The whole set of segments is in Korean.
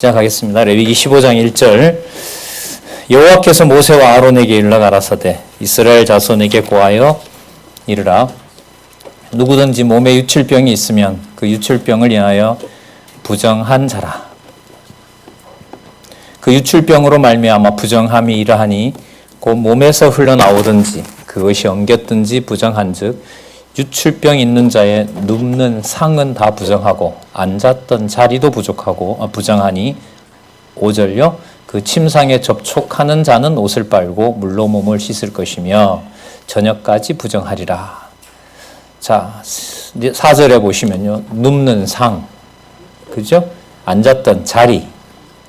시작하겠습니다. 레위기 15장 1절. 여호와께서 모세와 아론에게 일러 가라사대 이스라엘 자손에게 고하여 이르라. 누구든지 몸에 유출병이 있으면 그 유출병을 인하여 부정한 자라. 그 유출병으로 말미암아 부정함이 이러하니 곧 몸에서 흘러나오든지 그것이 엉겼든지 부정한즉 유출병 있는 자의 눕는 상은 다 부정하고 앉았던 자리도 부정하니 5절요. 그 침상에 접촉하는 자는 옷을 빨고 물로 몸을 씻을 것이며 저녁까지 부정하리라. 자, 4절에 보시면요. 눕는 상, 그죠? 앉았던 자리.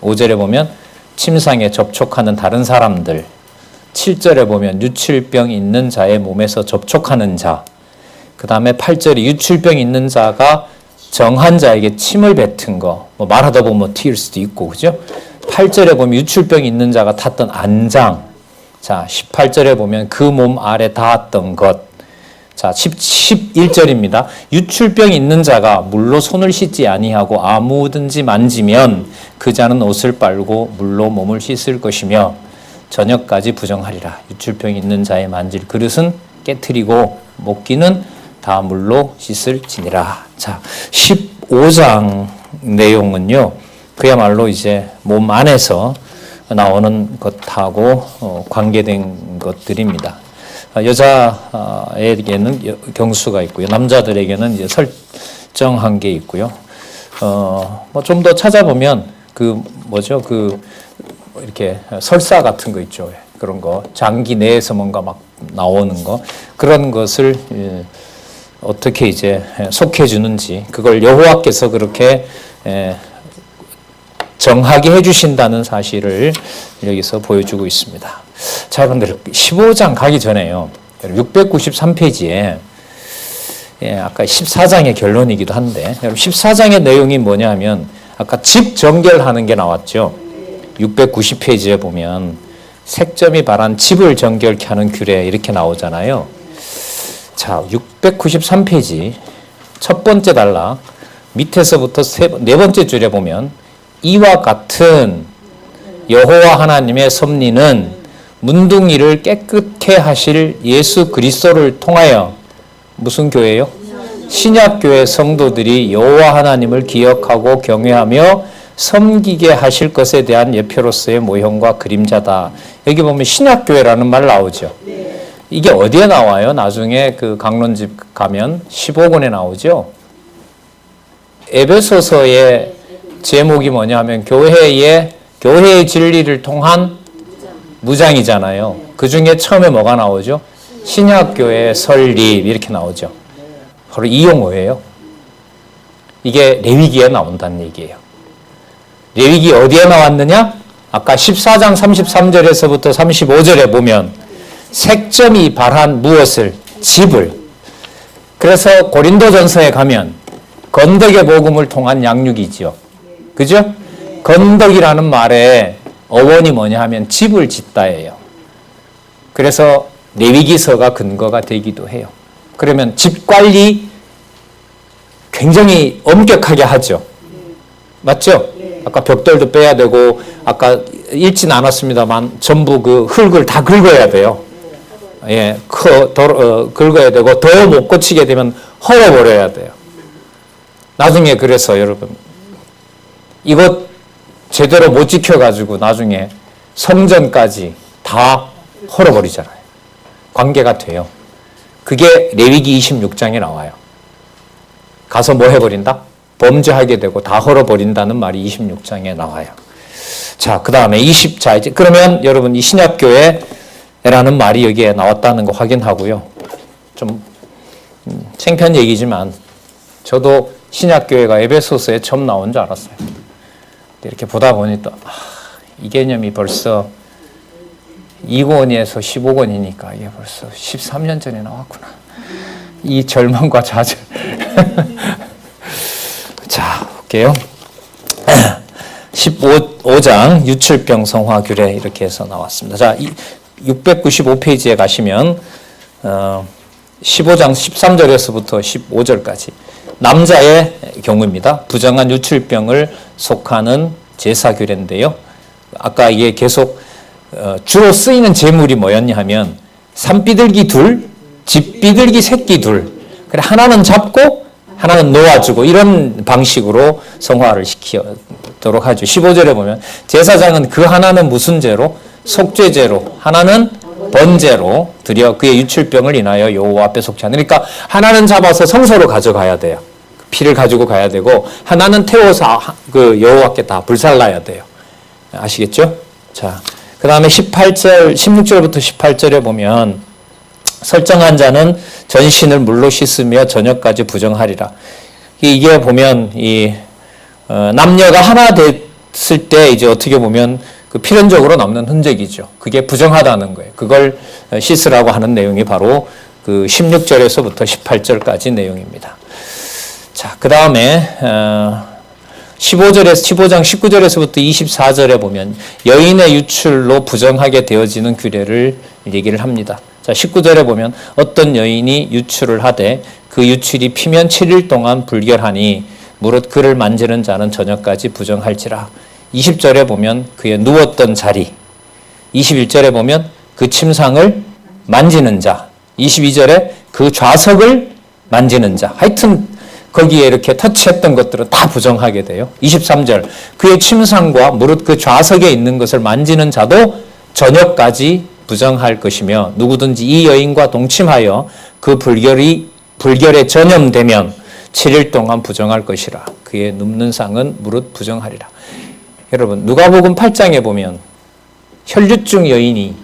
5절에 보면 침상에 접촉하는 다른 사람들. 7절에 보면 유출병 있는 자의 몸에서 접촉하는 자. 그 다음에 8절이 유출병 있는 자가 정한 자에게 침을 뱉은 거. 뭐 말하다 보면 튀을 수도 있고, 그죠? 8절에 보면 유출병 있는 자가 탔던 안장. 자, 18절에 보면 그 몸 아래 닿았던 것. 자, 11절입니다. 유출병 있는 자가 물로 손을 씻지 아니하고 아무든지 만지면 그 자는 옷을 빨고 물로 몸을 씻을 것이며 저녁까지 부정하리라. 유출병 있는 자의 만질 그릇은 깨트리고 먹기는 다 물로 씻을지니라. 자, 15장 내용은요. 그야말로 이제 몸 안에서 나오는 것하고 관계된 것들입니다. 여자에게는 경수가 있고요. 남자들에게는 이제 설정한 게 있고요. 뭐 좀 더 찾아보면 이렇게 설사 같은 거 있죠. 그런 거 장기 내에서 뭔가 막 나오는 거 그런 것을 어떻게 이제 속해 주는지 그걸 여호와께서 그렇게 정하게 해주신다는 사실을 여기서 보여주고 있습니다. 자, 여러분들 15장 가기 전에요. 693페이지에 아까 14장의 결론이기도 한데 14장의 내용이 뭐냐 하면 아까 집 정결하는 게 나왔죠. 690페이지에 보면 색점이 바란 집을 정결케 하는 규례 이렇게 나오잖아요. 자, 693페이지 첫 번째 단락 밑에서부터 네 번째 줄에 보면 이와 같은 여호와 하나님의 섭리는 문둥이를 깨끗게 하실 예수 그리스도를 통하여 무슨 교회요? 신약교회 성도들이 여호와 하나님을 기억하고 경외하며 섬기게 하실 것에 대한 예표로서의 모형과 그림자다. 여기 보면 신약교회라는 말 나오죠. 이게 어디에 나와요? 나중에 그 강론집 가면 15권에 나오죠. 에베소서의 제목이 뭐냐 하면 교회의 진리를 통한 무장이잖아요. 그 중에 처음에 뭐가 나오죠? 신약교회 설립 이렇게 나오죠. 바로 이 용어예요. 이게 레위기에 나온다는 얘기예요. 레위기 어디에 나왔느냐? 아까 14장 33절에서부터 35절에 보면 색점이 발한 무엇을? 집을. 그래서 고린도전서에 가면 건덕의 복음을 통한 양육이죠. 그죠? 건덕이라는 말의 어원이 뭐냐 하면 집을 짓다예요. 그래서 레위기서가 근거가 되기도 해요. 그러면 집 관리 굉장히 엄격하게 하죠. 맞죠? 아까 벽돌도 빼야 되고 아까 읽진 않았습니다만 전부 그 흙을 다 긁어야 돼요. 예, 긁어야 되고 더 못 고치게 되면 헐어버려야 돼요. 나중에 그래서 여러분 이것 제대로 못 지켜가지고 나중에 성전까지 다 헐어버리잖아요. 관계가 돼요. 그게 레위기 26장에 나와요. 가서 뭐 해버린다? 범죄하게 되고 다 헐어버린다는 말이 26장에 나와요. 자, 그 다음에 이제 그러면 여러분 이 신약교회라는 말이 여기에 나왔다는 거 확인하고요. 좀 창피한 얘기지만 저도 신약교회가 에베소서에 처음 나온 줄 알았어요. 이렇게 보다 보니 또 이 개념이 벌써 2권에서 15권이니까 이게 벌써 13년 전에 나왔구나. 이 절망과 좌절. 자, 볼게요. 15장 유출병 성화 규례 이렇게 해서 나왔습니다. 자, 695페이지에 가시면 15장 13절에서부터 15절까지 남자의 경우입니다. 부정한 유출병을 속하는 제사 규례인데요. 아까 이게 계속 주로 쓰이는 제물이 뭐였냐 하면 산비둘기 둘, 집비둘기 새끼 둘. 그래 하나는 잡고 하나는 놓아주고 이런 방식으로 성화를 시키도록 하죠. 15절에 보면 제사장은 그 하나는 무슨 죄로? 속죄죄로, 하나는 번제로 드려 그의 유출병을 인하여 여호와 앞에 속지 않으. 그러니까 하나는 잡아서 성소로 가져가야 돼요. 피를 가지고 가야 되고 하나는 태워서 그 여호와께 다 불살라야 돼요. 아시겠죠? 자, 그 다음에 16절부터 18절에 보면 설정한 자는 전신을 물로 씻으며 저녁까지 부정하리라. 이게 보면 남녀가 하나 됐을 때 이제 어떻게 보면 그 필연적으로 남는 흔적이죠. 그게 부정하다는 거예요. 그걸 씻으라고 하는 내용이 바로 그 16절에서부터 18절까지 내용입니다. 자, 그 다음에 15장 19절에서부터 24절에 보면 여인의 유출로 부정하게 되어지는 규례를 얘기를 합니다. 자, 19절에 보면 어떤 여인이 유출을 하되 그 유출이 피면 7일 동안 불결하니 무릇 그를 만지는 자는 저녁까지 부정할지라. 20절에 보면 그의 누웠던 자리, 21절에 보면 그 침상을 만지는 자, 22절에 그 좌석을 만지는 자. 하여튼 거기에 이렇게 터치했던 것들은 다 부정하게 돼요. 23절 그의 침상과 무릇 그 좌석에 있는 것을 만지는 자도 저녁까지 부정할 것이며 누구든지 이 여인과 동침하여 그 불결에 전염되면 7일 동안 부정할 것이라. 그의 눕는 상은 무릇 부정하리라. 여러분 누가복음 8장에 보면 혈류증 여인이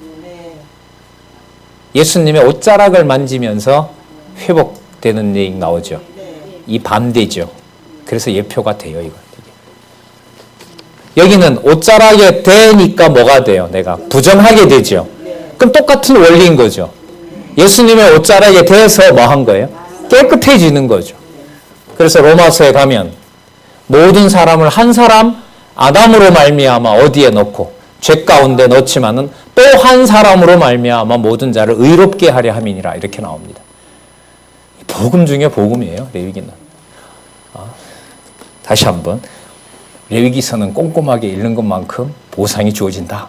예수님의 옷자락을 만지면서 회복되는 얘기 나오죠. 이 반대죠. 그래서 예표가 돼요. 이거. 여기는 옷자락에 대니까 뭐가 돼요? 내가 부정하게 되죠. 그럼 똑같은 원리인 거죠. 예수님의 옷자락에 대해서 뭐 한 거예요? 깨끗해지는 거죠. 그래서 로마서에 가면 모든 사람을 한 사람 아담으로 말미암아 어디에 넣고 죄 가운데 넣지만은 또 한 사람으로 말미암아 모든 자를 의롭게 하려 함이니라 이렇게 나옵니다. 복음 중에 복음이에요. 레위기는. 다시 한번 레위기서는 꼼꼼하게 읽는 것만큼 보상이 주어진다.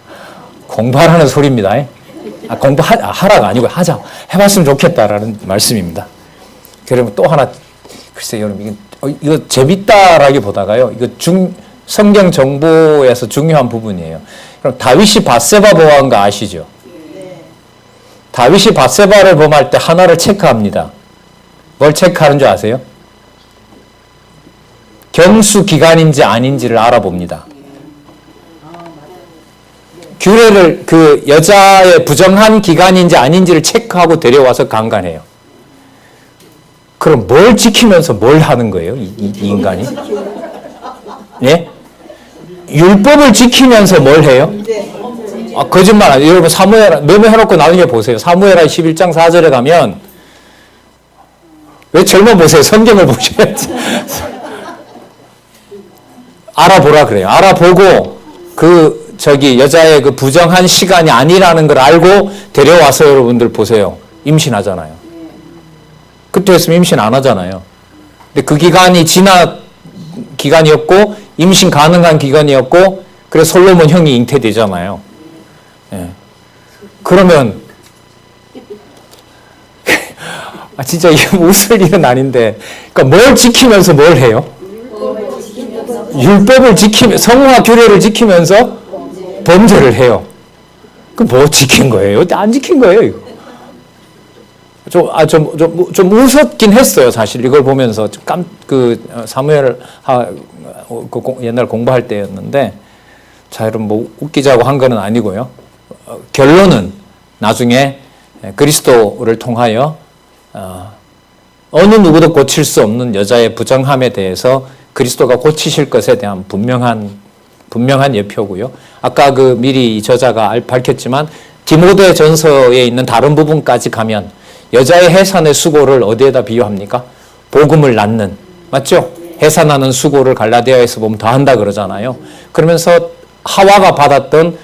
공부하라는 소리입니다. 공부하라가 아니고 하자. 해봤으면 좋겠다라는 말씀입니다. 그러면 또 하나 글쎄요 여러분 이거 재밌다라기보다가요 이거 성경 정보에서 중요한 부분이에요. 그럼 다윗이 밧세바 범한 거 아시죠? 다윗이 밧세바를 범할 때 하나를 체크합니다. 뭘 체크하는 줄 아세요? 경수 기간인지 아닌지를 알아봅니다. 규례를 그 여자의 부정한 기간인지 아닌지를 체크하고 데려와서 강간해요. 그럼 뭘 지키면서 뭘 하는 거예요? 이 인간이? 예? 율법을 지키면서 뭘 해요? 거짓말 아니에요. 여러분 사무엘 메모해놓고 나중에 보세요. 사무엘하 11장 4절에 가면 왜 젊어 보세요. 성경을 보셔야지. 알아보라 그래요. 알아보고 여자의 그 부정한 시간이 아니라는 걸 알고 데려와서 여러분들 보세요. 임신하잖아요. 그때 했으면 임신 안 하잖아요. 근데 그 기간이 기간이었고 임신 가능한 기간이었고 그래서 솔로몬 형이 잉태되잖아요. 예. 그러면 진짜 이게 웃을 일은 아닌데 그러니까 뭘 지키면서 뭘 해요? 율법을 지키면서 성화 규례를 지키면서 범죄를 해요. 그 뭐 지킨 거예요? 안 지킨 거예요. 이거. 좀 웃었긴 했어요. 사실 이걸 보면서 사무엘 옛날 공부할 때였는데 자 여러분 뭐 웃기자고 한 거는 아니고요. 결론은 나중에 그리스도를 통하여 어느 누구도 고칠 수 없는 여자의 부정함에 대해서 그리스도가 고치실 것에 대한 분명한 예표고요. 아까 미리 저자가 밝혔지만 디모데 전서에 있는 다른 부분까지 가면 여자의 해산의 수고를 어디에다 비유합니까? 복음을 낳는. 맞죠? 해산하는 수고를 갈라디아에서 보면 더 한다 그러잖아요. 그러면서 하와가 받았던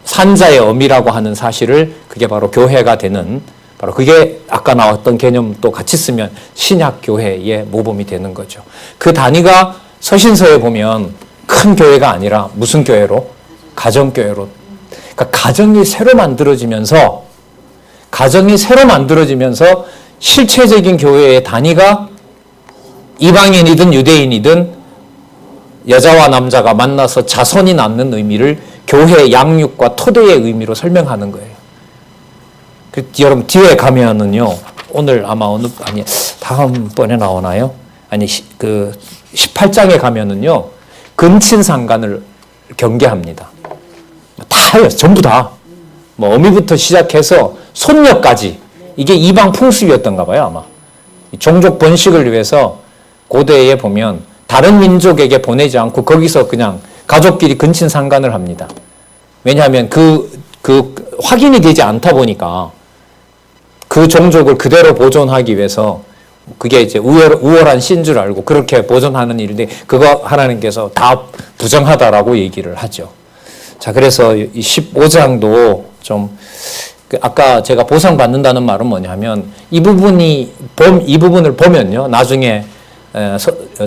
산자의 어미라고 하는 사실을 그게 바로 교회가 되는 바로 그게 아까 나왔던 개념도 같이 쓰면 신약 교회의 모범이 되는 거죠. 그 단위가 서신서에 보면 큰 큰 교회가 아니라 무슨 교회로? 가정교회로. 그러니까 가정이 새로 만들어지면서 실체적인 교회의 단위가 이방인이든 유대인이든 여자와 남자가 만나서 자손이 낳는 의미를 교회의 양육과 토대의 의미로 설명하는 거예요. 여러분 뒤에 가면은요, 오늘 아마 다음번에 나오나요? 아니, 그 18장에 가면은요, 근친상간을 경계합니다. 다요, 전부 다. 뭐 어미부터 시작해서 손녀까지. 이게 이방 풍습이었던가 봐요, 아마. 종족 번식을 위해서 고대에 보면 다른 민족에게 보내지 않고 거기서 그냥 가족끼리 근친상간을 합니다. 왜냐하면 그 확인이 되지 않다 보니까 그 종족을 그대로 보존하기 위해서 그게 이제 우월한 씨인 줄 알고 그렇게 보존하는 일인데 그거 하나님께서 다 부정하다라고 얘기를 하죠. 자, 그래서 이 15장도 좀 아까 제가 보상받는다는 말은 뭐냐면 이 부분을 보면요, 나중에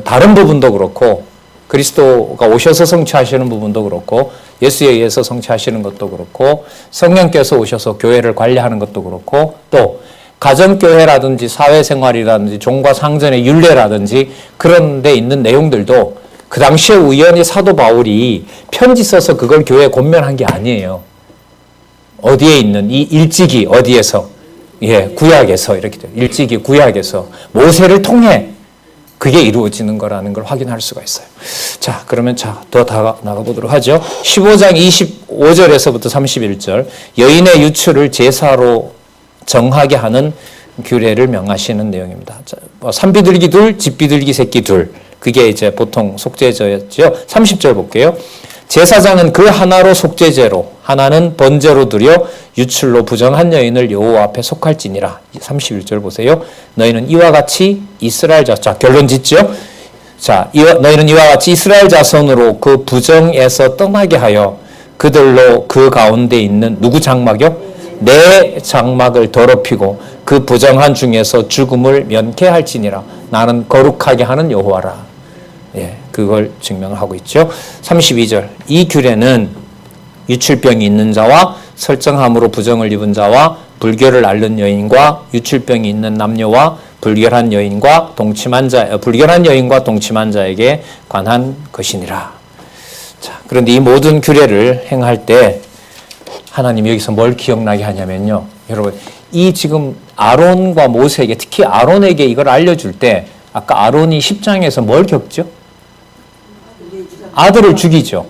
다른 부분도 그렇고 그리스도가 오셔서 성취하시는 부분도 그렇고 예수에 의해서 성취하시는 것도 그렇고 성령께서 오셔서 교회를 관리하는 것도 그렇고 또 가정교회라든지 사회생활이라든지 종과 상전의 율례라든지 그런 데 있는 내용들도 그 당시에 우연히 사도 바울이 편지 써서 그걸 교회에 권면한 게 아니에요. 어디에 있는 이 일찍이 어디에서? 예, 구약에서 이렇게 돼요. 일찍이 구약에서 모세를 통해 그게 이루어지는 거라는 걸 확인할 수가 있어요. 자, 그러면 더 나가보도록 하죠. 15장 25절에서부터 31절 여인의 유출을 제사로 정하게 하는 규례를 명하시는 내용입니다. 자, 산비둘기 둘, 집비둘기 새끼 둘. 그게 이제 보통 속죄제였죠. 30절 볼게요. 제사장은 그 하나로 속죄제로 하나는 번제로 드려 유출로 부정한 여인을 여호와 앞에 속할지니라. 31절 보세요. 너희는 이와 같이 이스라엘 자손. 자, 결론 짓죠. 자, 너희는 이와 같이 이스라엘 자손으로 그 부정에서 떠나게 하여 그들로 그 가운데 있는 누구 장막이요? 내 장막을 더럽히고 그 부정한 중에서 죽음을 면케할지니라. 나는 거룩하게 하는 여호와라. 예, 그걸 증명하고 있죠. 32절. 이 규례는 유출병이 있는 자와 설정함으로 부정을 입은 자와 불결을 앓는 여인과 유출병이 있는 남녀와 불결한 여인과 동침한 자에게 관한 것이니라. 자, 그런데 이 모든 규례를 행할 때 하나님 여기서 뭘 기억나게 하냐면요. 여러분, 이 지금 아론과 모세에게, 특히 아론에게 이걸 알려줄 때 아까 아론이 10장에서 뭘 겪죠? 아들을 죽이죠.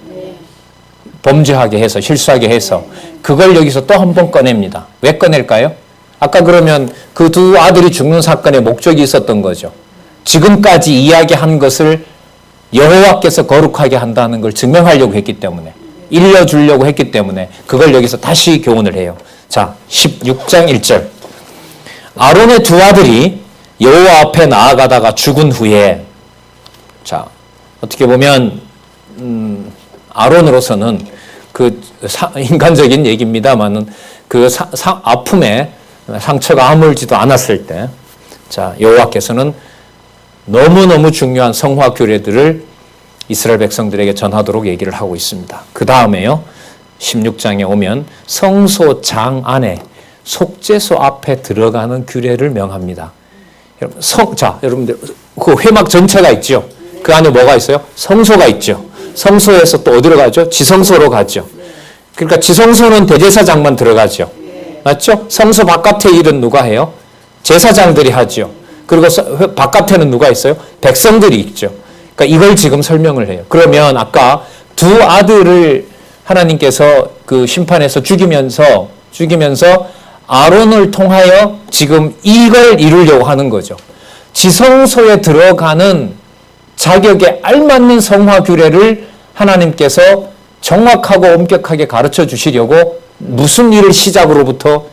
범죄하게 해서, 실수하게 해서. 그걸 여기서 또 한 번 꺼냅니다. 왜 꺼낼까요? 아까 그러면 그 두 아들이 죽는 사건의 목적이 있었던 거죠. 지금까지 이야기한 것을 여호와께서 거룩하게 한다는 걸 증명하려고 했기 때문에, 일러주려고 했기 때문에 그걸 여기서 다시 교훈을 해요. 자, 16장 1절. 아론의 두 아들이 여호와 앞에 나아가다가 죽은 후에, 자, 어떻게 보면 아론으로서는 그 인간적인 얘기입니다만은 그 아픔에 상처가 아물지도 않았을 때, 자, 여호와께서는 너무너무 중요한 성화 규례들을 이스라엘 백성들에게 전하도록 얘기를 하고 있습니다. 그 다음에요, 16장에 오면 성소장 안에 속죄소 앞에 들어가는 규례를 명합니다. 여러분, 여러분들 그 회막 전체가 있죠. 그 안에 뭐가 있어요? 성소가 있죠. 성소에서 또 어디로 가죠? 지성소로 가죠. 그러니까 지성소는 대제사장만 들어가죠. 맞죠? 성소 바깥의 일은 누가 해요? 제사장들이 하죠. 그리고 바깥에는 누가 있어요? 백성들이 있죠. 그러니까 이걸 지금 설명을 해요. 그러면 아까 두 아들을 하나님께서 그 심판에서 죽이면서 아론을 통하여 지금 이걸 이루려고 하는 거죠. 지성소에 들어가는 자격에 알맞는 성화 규례를 하나님께서 정확하고 엄격하게 가르쳐 주시려고 무슨 일을 시작으로부터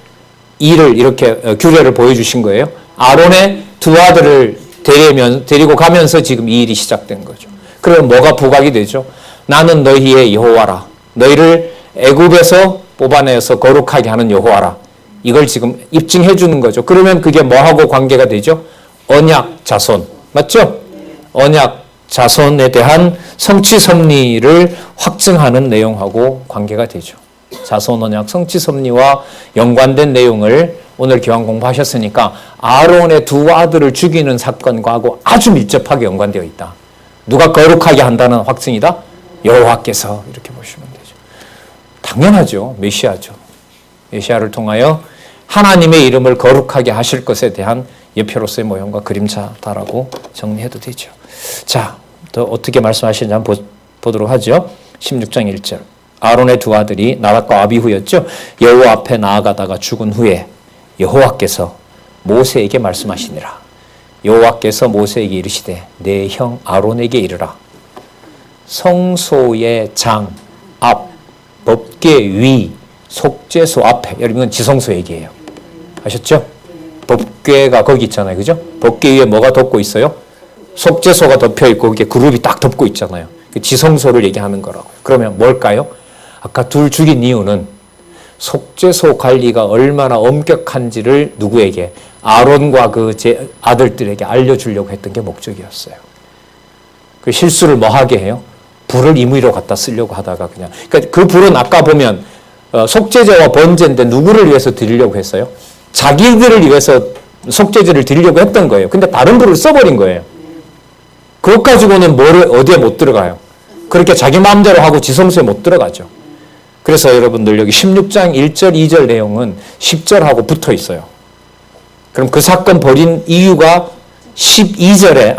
일을 이렇게 규례를 보여주신 거예요. 아론의 두 아들을 데리고 가면서 지금 이 일이 시작된 거죠. 그러면 뭐가 부각이 되죠? 나는 너희의 여호와라. 너희를 애굽에서 뽑아내서 거룩하게 하는 여호와라. 이걸 지금 입증해 주는 거죠. 그러면 그게 뭐하고 관계가 되죠? 언약 자손. 맞죠? 언약 자손에 대한 성취 섭리를 확증하는 내용하고 관계가 되죠. 자손 언약 성취 섭리와 연관된 내용을 오늘 교환 공부하셨으니까 아론의 두 아들을 죽이는 사건과하고 아주 밀접하게 연관되어 있다. 누가 거룩하게 한다는 확증이다? 여호와께서, 이렇게 보시면 되죠. 당연하죠. 메시아죠. 메시아를 통하여 하나님의 이름을 거룩하게 하실 것에 대한 예표로서의 모형과 그림자다라고 정리해도 되죠. 자, 더 어떻게 말씀하시는지 한번 보도록 하죠. 16장 1절. 아론의 두 아들이 나답과 아비후였죠. 여호와 앞에 나아가다가 죽은 후에 여호와께서 모세에게 말씀하시니라. 여호와께서 모세에게 이르시되 내 형 아론에게 이르라. 성소의 장, 앞, 법궤 위, 속죄소 앞에. 여러분, 지성소 얘기예요. 아셨죠? 법궤가 거기 있잖아요. 그죠? 법궤 위에 뭐가 덮고 있어요? 속죄소가 덮여 있고 거기에 그룹이 딱 덮고 있잖아요. 지성소를 얘기하는 거라고. 그러면 뭘까요? 아까 둘 죽인 이유는 속죄소 관리가 얼마나 엄격한지를 누구에게? 아론과 그 제 아들들에게 알려주려고 했던 게 목적이었어요. 그 실수를 뭐 하게 해요? 불을 임의로 갖다 쓰려고 하다가 그냥. 그러니까 그 불은 아까 보면 속죄제와 번제인데 누구를 위해서 드리려고 했어요? 자기들을 위해서 속죄제를 드리려고 했던 거예요. 근데 다른 불을 써버린 거예요. 그것 가지고는 어디에 못 들어가요. 그렇게 자기 마음대로 하고 지성소에 못 들어가죠. 그래서 여러분들 여기 16장 1절, 2절 내용은 10절하고 붙어 있어요. 그럼 그 사건 벌인 이유가 16장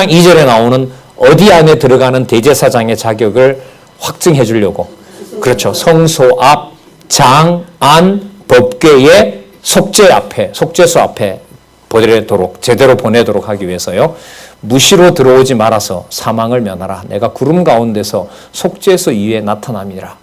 2절에 나오는 어디 안에 들어가는 대제사장의 자격을 확증해 주려고. 그렇죠. 성소 앞, 장, 안, 법궤의 속죄소 앞에 제대로 보내도록 하기 위해서요. 무시로 들어오지 말아서 사망을 면하라. 내가 구름 가운데서 속죄소 위에 나타남이라.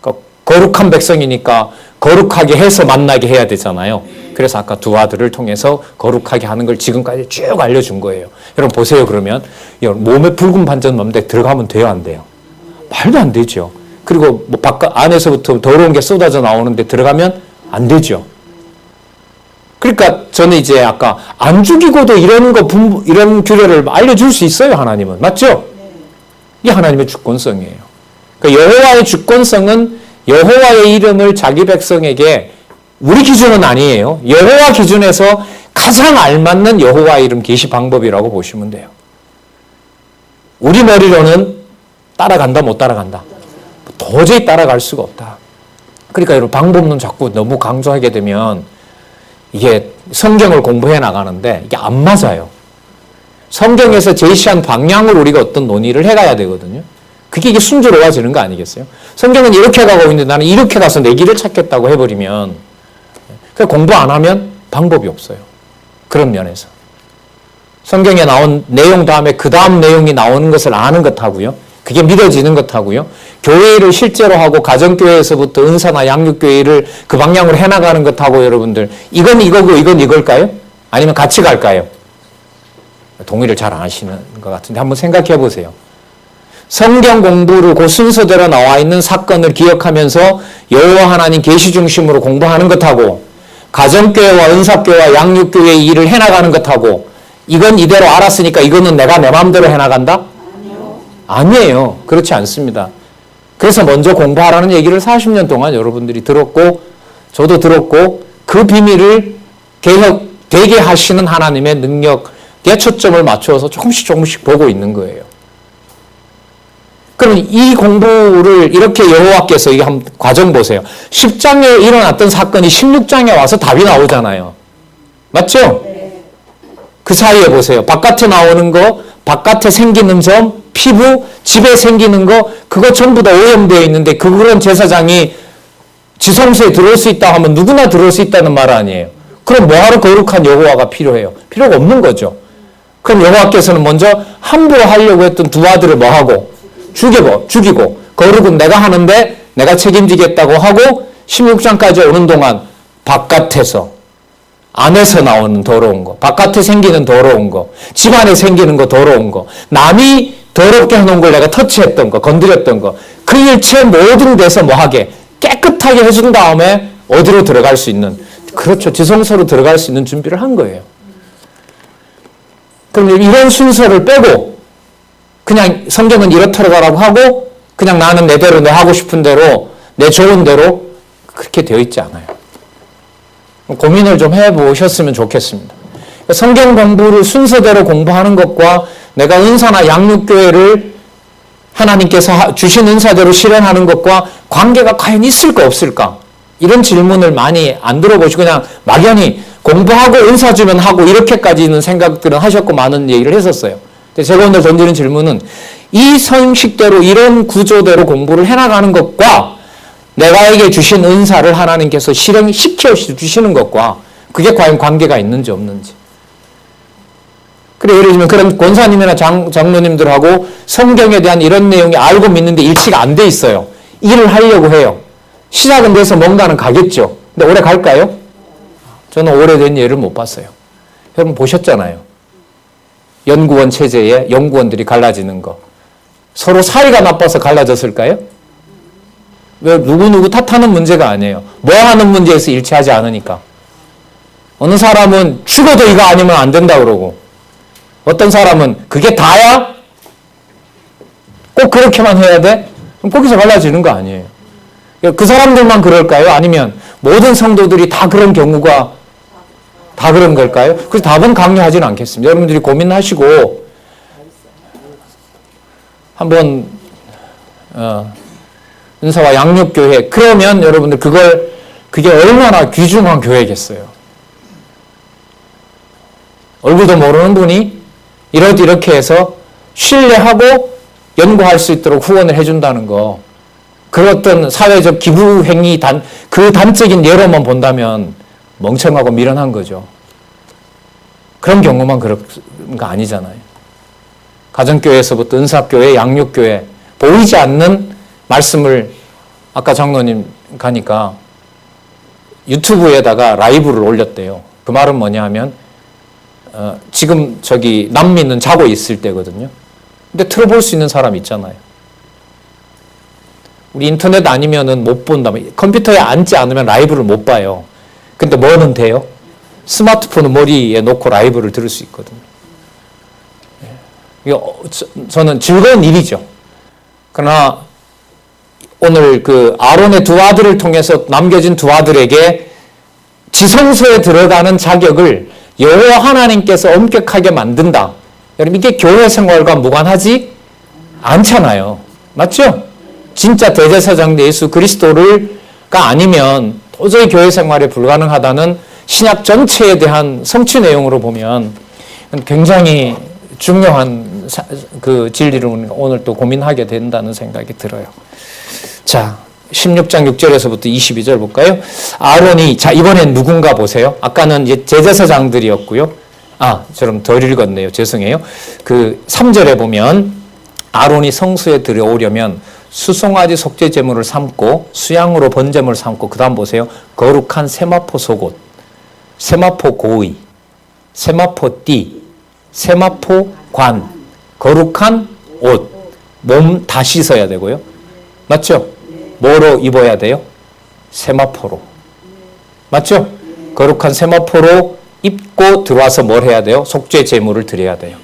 그러니까 거룩한 백성이니까 거룩하게 해서 만나게 해야 되잖아요. 그래서 아까 두 아들을 통해서 거룩하게 하는 걸 지금까지 쭉 알려준 거예요. 여러분 보세요. 그러면 몸에 붉은 반점 넘는데 들어가면 돼요, 안 돼요? 말도 안 되죠. 그리고 뭐 바깥 안에서부터 더러운 게 쏟아져 나오는데 들어가면 안 되죠. 그러니까 저는 이제 아까 안 죽이고도 이런 규례를 알려줄 수 있어요, 하나님은. 맞죠? 이게 하나님의 주권성이에요. 그러니까 여호와의 주권성은 여호와의 이름을 자기 백성에게, 우리 기준은 아니에요. 여호와 기준에서 가장 알맞는 여호와의 이름 계시 방법이라고 보시면 돼요. 우리 머리로는 따라간다, 못 따라간다. 도저히 따라갈 수가 없다. 그러니까 여러분 방법론 자꾸 너무 강조하게 되면 이게 성경을 공부해 나가는데 이게 안 맞아요. 성경에서 제시한 방향으로 우리가 어떤 논의를 해가야 되거든요. 그게 이게 순조로워지는 거 아니겠어요? 성경은 이렇게 가고 있는데 나는 이렇게 가서 내 길을 찾겠다고 해버리면 공부 안 하면 방법이 없어요. 그런 면에서. 성경에 나온 내용 다음에 그 다음 내용이 나오는 것을 아는 것하고요. 그게 믿어지는 것하고요. 교회를 실제로 하고 가정교회에서부터 은사나 양육교회를 그 방향으로 해나가는 것하고 여러분들 이건 이거고 이건 이걸까요? 아니면 같이 갈까요? 동의를 잘 안 하시는 것 같은데 한번 생각해 보세요. 성경 공부를 그 순서대로 나와 있는 사건을 기억하면서 여호와 하나님 계시 중심으로 공부하는 것하고 가정교회와 은사교회와 양육교회의 일을 해나가는 것하고 이건 이대로 알았으니까 이거는 내가 내 마음대로 해나간다? 아니에요. 그렇지 않습니다. 그래서 먼저 공부하라는 얘기를 40년 동안 여러분들이 들었고 저도 들었고 그 비밀을 되게 하시는 하나님의 능력에 초점을 맞춰서 조금씩 보고 있는 거예요. 그럼 이 공부를 이렇게 여호와께서 이게 한번 과정 보세요. 10장에 일어났던 사건이 16장에 와서 답이 나오잖아요. 맞죠? 그 사이에 보세요. 바깥에 나오는 거, 바깥에 생기는 점, 피부, 집에 생기는 거, 그거 전부 다 오염되어 있는데 그런 제사장이 지성소에 들어올 수 있다 하면 누구나 들어올 수 있다는 말 아니에요. 그럼 뭐하러 거룩한 여호와가 필요해요? 필요가 없는 거죠. 그럼 여호와께서는 먼저 함부로 하려고 했던 두 아들을 뭐하고? 죽이고 거룩은 내가 하는데 내가 책임지겠다고 하고 16장까지 오는 동안 바깥에서 안에서 나오는 더러운 거, 바깥에 생기는 더러운 거, 집안에 생기는 거 더러운 거, 남이 더럽게 해놓은 걸 내가 터치했던 거, 건드렸던 거, 그 일체 모든 데서 뭐하게 깨끗하게 해준 다음에 어디로 들어갈 수 있는, 그렇죠, 지성소로 들어갈 수 있는 준비를 한 거예요. 그럼 이런 순서를 빼고 그냥 성경은 이렇더라고 하고 그냥 나는 내대로 내 하고 싶은 대로 내 좋은 대로 그렇게 되어 있지 않아요. 고민을 좀 해보셨으면 좋겠습니다. 성경 공부를 순서대로 공부하는 것과 내가 은사나 양육교회를 하나님께서 주신 은사대로 실현하는 것과 관계가 과연 있을까 없을까? 이런 질문을 많이 안 들어보시고 그냥 막연히 공부하고 은사 주면 하고 이렇게까지는 생각들은 하셨고 많은 얘기를 했었어요. 근데 제가 오늘 던지는 질문은 이 형식대로 이런 구조대로 공부를 해나가는 것과 내가에게 주신 은사를 하나님께서 실행시켜 주시는 것과 그게 과연 관계가 있는지 없는지. 그래, 예를 들면 그런 권사님이나 장로님들하고 성경에 대한 이런 내용이 알고 믿는데 일치가 안 돼 있어요. 일을 하려고 해요. 시작은 돼서 뭔가는 가겠죠. 근데 오래 갈까요? 저는 오래된 예를 못 봤어요. 여러분 보셨잖아요. 연구원 체제에 연구원들이 갈라지는 거. 서로 사이가 나빠서 갈라졌을까요? 왜 누구누구 탓하는 문제가 아니에요. 뭐 하는 문제에서 일치하지 않으니까. 어느 사람은 죽어도 이거 아니면 안 된다 그러고 어떤 사람은 그게 다야? 꼭 그렇게만 해야 돼? 그럼 거기서 갈라지는 거 아니에요. 그 사람들만 그럴까요? 아니면 모든 성도들이 다 그런 경우가 다 그런 걸까요? 그래서 답은 강요하지는 않겠습니다. 여러분들이 고민하시고 한번 은사와 양육교회 그러면 여러분들 그게 얼마나 귀중한 교회겠어요. 얼굴도 모르는 분이 이렇게 해서 신뢰하고 연구할 수 있도록 후원을 해준다는 거. 그 어떤 사회적 기부 행위 그 단적인 예로만 본다면 멍청하고 미련한 거죠. 그런 경우만 그런 거 아니잖아요. 가정교회에서부터 은사교회, 양육교회 보이지 않는 말씀을 아까 장로님 가니까 유튜브에다가 라이브를 올렸대요. 그 말은 뭐냐 하면 지금 저기 남미는 자고 있을 때거든요. 근데 틀어볼 수 있는 사람 있잖아요. 우리 인터넷 아니면은 못 본다. 컴퓨터에 앉지 않으면 라이브를 못 봐요. 근데 뭐는 돼요? 스마트폰을 머리에 놓고 라이브를 들을 수 있거든요. 이거 저는 즐거운 일이죠. 그러나 오늘 그 아론의 두 아들을 통해서 남겨진 두 아들에게 지성소에 들어가는 자격을 여호와 하나님께서 엄격하게 만든다. 여러분 이게 교회 생활과 무관하지 않잖아요. 맞죠? 진짜 대제사장 예수 그리스도가 아니면 도저히 교회 생활에 불가능하다는 신약 전체에 대한 성취 내용으로 보면 굉장히 중요한 그 진리를 오늘 또 고민하게 된다는 생각이 들어요. 자, 16장 6절에서부터 22절 볼까요? 아론이, 자, 이번엔 누군가 보세요. 아까는 이제 제사장들이었고요. 저럼 덜 읽었네요. 죄송해요. 그 3절에 보면 아론이 성소에 들어오려면 수송아지 속죄 제물을 삼고 수양으로 번제물을 삼고 그 다음 보세요. 거룩한 세마포 속옷, 세마포 고의, 세마포 띠, 세마포 관, 거룩한 옷, 몸 다 씻어야 되고요. 맞죠? 뭐로 입어야 돼요? 세마포로. 맞죠? 거룩한 세마포로 입고 들어와서 뭘 해야 돼요? 속죄 제물을 드려야 돼요.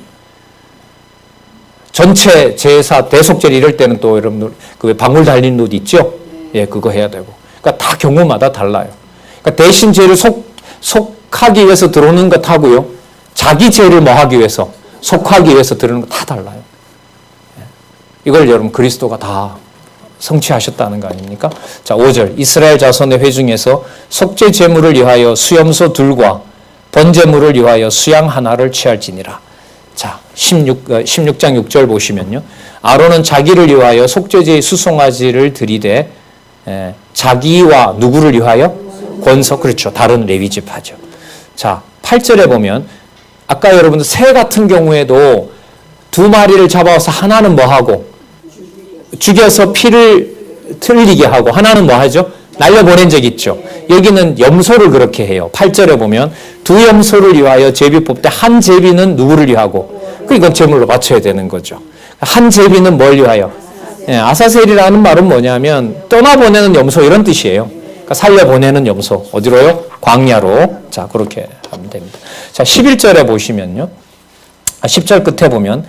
전체 제사 대속죄 이럴 때는 또 여러분들 그 방울 달린 옷 있죠? 예, 그거 해야 되고. 그러니까 다 경우마다 달라요. 그러니까 대신 죄를 속하기 위해서 들어오는 것 하고요. 자기 죄를 뭐 하기 위해서 속하기 위해서 들어오는 거 다 달라요. 이걸 여러분 그리스도가 다 성취하셨다는 거 아닙니까? 자, 5절. 이스라엘 자손의 회중에서 속죄 제물을 위하여 수염소 둘과 번제물을 위하여 수양 하나를 취할지니라. 자, 16장 6절 보시면요. 아론은 자기를 위하여 속죄제의 수송아지를 들이되 자기와 누구를 위하여? 권석, 그렇죠. 다른 레위 지파죠. 자, 8절에 보면 아까 여러분들 새 같은 경우에도 두 마리를 잡아서 하나는 뭐 하고? 죽여서 피를 틀리게 하고 하나는 뭐 하죠? 날려보낸 적 있죠. 여기는 염소를 그렇게 해요. 8절에 보면 두 염소를 위하여 제비 뽑되 한 제비는 누구를 위하고? 그러니까 제물로 바쳐야 되는 거죠. 한 제비는 뭘 위하여? 아사셀이라는 말은 뭐냐면 떠나보내는 염소 이런 뜻이에요. 그러니까 살려보내는 염소. 어디로요? 광야로. 자, 그렇게 하면 됩니다. 자, 11절에 보시면요. 10절 끝에 보면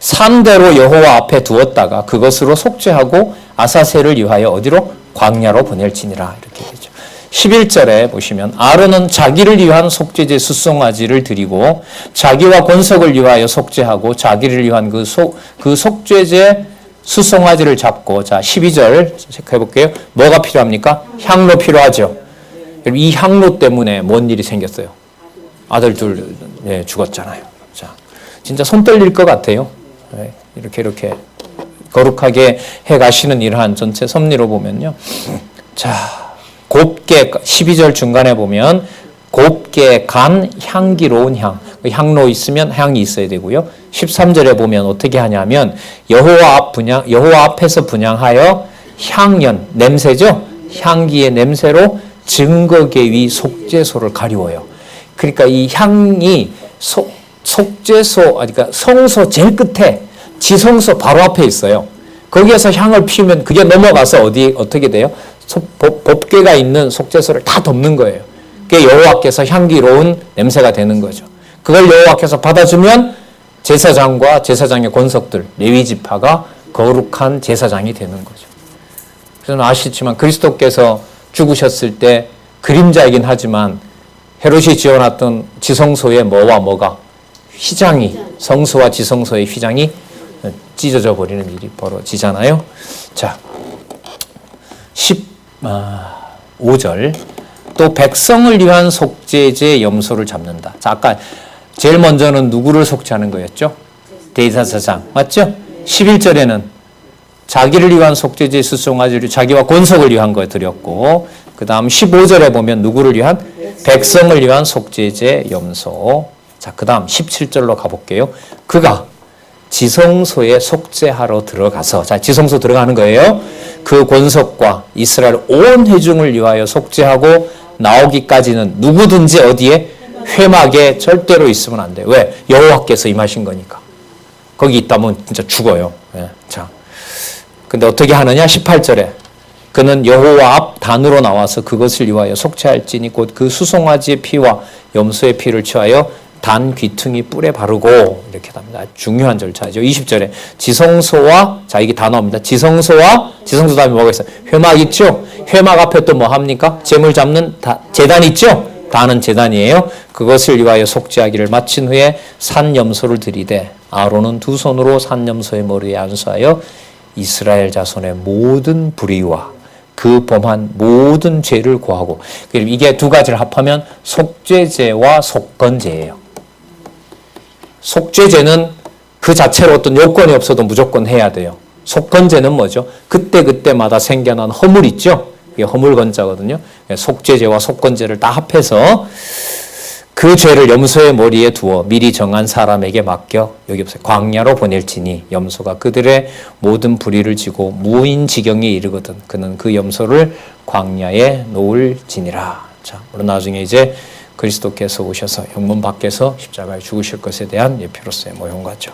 산대로 여호와 앞에 두었다가 그것으로 속죄하고 아사셀을 위하여 어디로? 광야로 보낼지니라. 이렇게 되죠. 11절에 보시면 아론은 자기를 위한 속죄제 수송아지를 드리고 자기와 권속을 위하여 속죄하고 자기를 위한 그 속죄제 수송아지를 잡고, 자 12절 체크해 볼게요. 뭐가 필요합니까? 향로 필요하죠. 이 향로 때문에 뭔 일이 생겼어요? 아들 둘 죽었잖아요. 자, 진짜 손 떨릴 것 같아요. 이렇게 거룩하게 해가시는 이러한 전체 섭리로 보면요. 자, 곱게 12절 중간에 보면 곱게 간 향기로운 향. 향로 있으면 향이 있어야 되고요. 13절에 보면 어떻게 하냐면 여호와 앞에서 분향하여 향연, 냄새죠. 향기의 냄새로 증거계 위 속죄소를 가리워요. 그러니까 이 향이 속죄소, 그러니까 성소 제일 끝에 지성소 바로 앞에 있어요. 거기에서 향을 피우면 그게 넘어가서 어떻게 돼요? 법궤가 있는 속죄소를 다 덮는 거예요. 그게 여호와께서 향기로운 냄새가 되는 거죠. 그걸 여호와께서 받아주면 제사장과 제사장의 권속들, 레위 지파가 거룩한 제사장이 되는 거죠. 그래서 아시지만 그리스도께서 죽으셨을 때 그림자이긴 하지만 헤롯이 지어놨던 지성소의 뭐가 휘장이, 성소와 지성소의 휘장이 찢어져 버리는 일이 벌어지잖아요. 자, 15절 또 백성을 위한 속죄제 염소를 잡는다. 자, 아까 제일 먼저는 누구를 속죄하는 거였죠? 대제사장, 맞죠? 11절에는 자기를 위한 속죄제 수송아지를 자기와 권속을 위한 거 드렸고, 그 다음 15절에 보면 누구를 위한? 백성을 위한 속죄제 염소. 자, 그 다음 17절로 가볼게요. 그가 지성소에 속죄하러 들어가서, 자, 지성소 들어가는 거예요. 그 권속과 이스라엘 온 회중을 위하여 속죄하고 나오기까지는 누구든지 어디에? 회막에 절대로 있으면 안 돼요. 왜? 여호와께서 임하신 거니까. 거기 있다면 진짜 죽어요. 자, 근데 어떻게 하느냐? 18절에 그는 여호와 앞 단으로 나와서 그것을 위하여 속죄할지니 곧 그 수송아지의 피와 염소의 피를 취하여 단 귀퉁이 뿔에 바르고, 이렇게 합니다. 중요한 절차죠. 20절에 지성소와, 자, 이게 단어입니다. 지성소 다음에 뭐가 있어요? 회막 있죠? 회막 앞에 또 뭐 합니까? 제물 잡는 제단 있죠? 다는 제단이에요. 그것을 위하여 속죄하기를 마친 후에 산 염소를 들이되 아론은 두 손으로 산 염소의 머리에 안수하여 이스라엘 자손의 모든 불의와 그 범한 모든 죄를 고하고, 이게 두 가지를 합하면 속죄제와 속건제예요. 속죄제는 그 자체로 어떤 요건이 없어도 무조건 해야 돼요. 속건제는 뭐죠? 그때마다 생겨난 허물 있죠? 이게 허물건자거든요. 속죄제와 속건제를 다 합해서 그 죄를 염소의 머리에 두어 미리 정한 사람에게 맡겨, 여기 보세요, 광야로 보낼지니 염소가 그들의 모든 불의를 지고 무인지경에 이르거든 그는 그 염소를 광야에 놓을지니라. 자, 물론 나중에 이제 그리스도께서 오셔서 영문 밖에서 십자가에 죽으실 것에 대한 예표로서의 모형 같죠.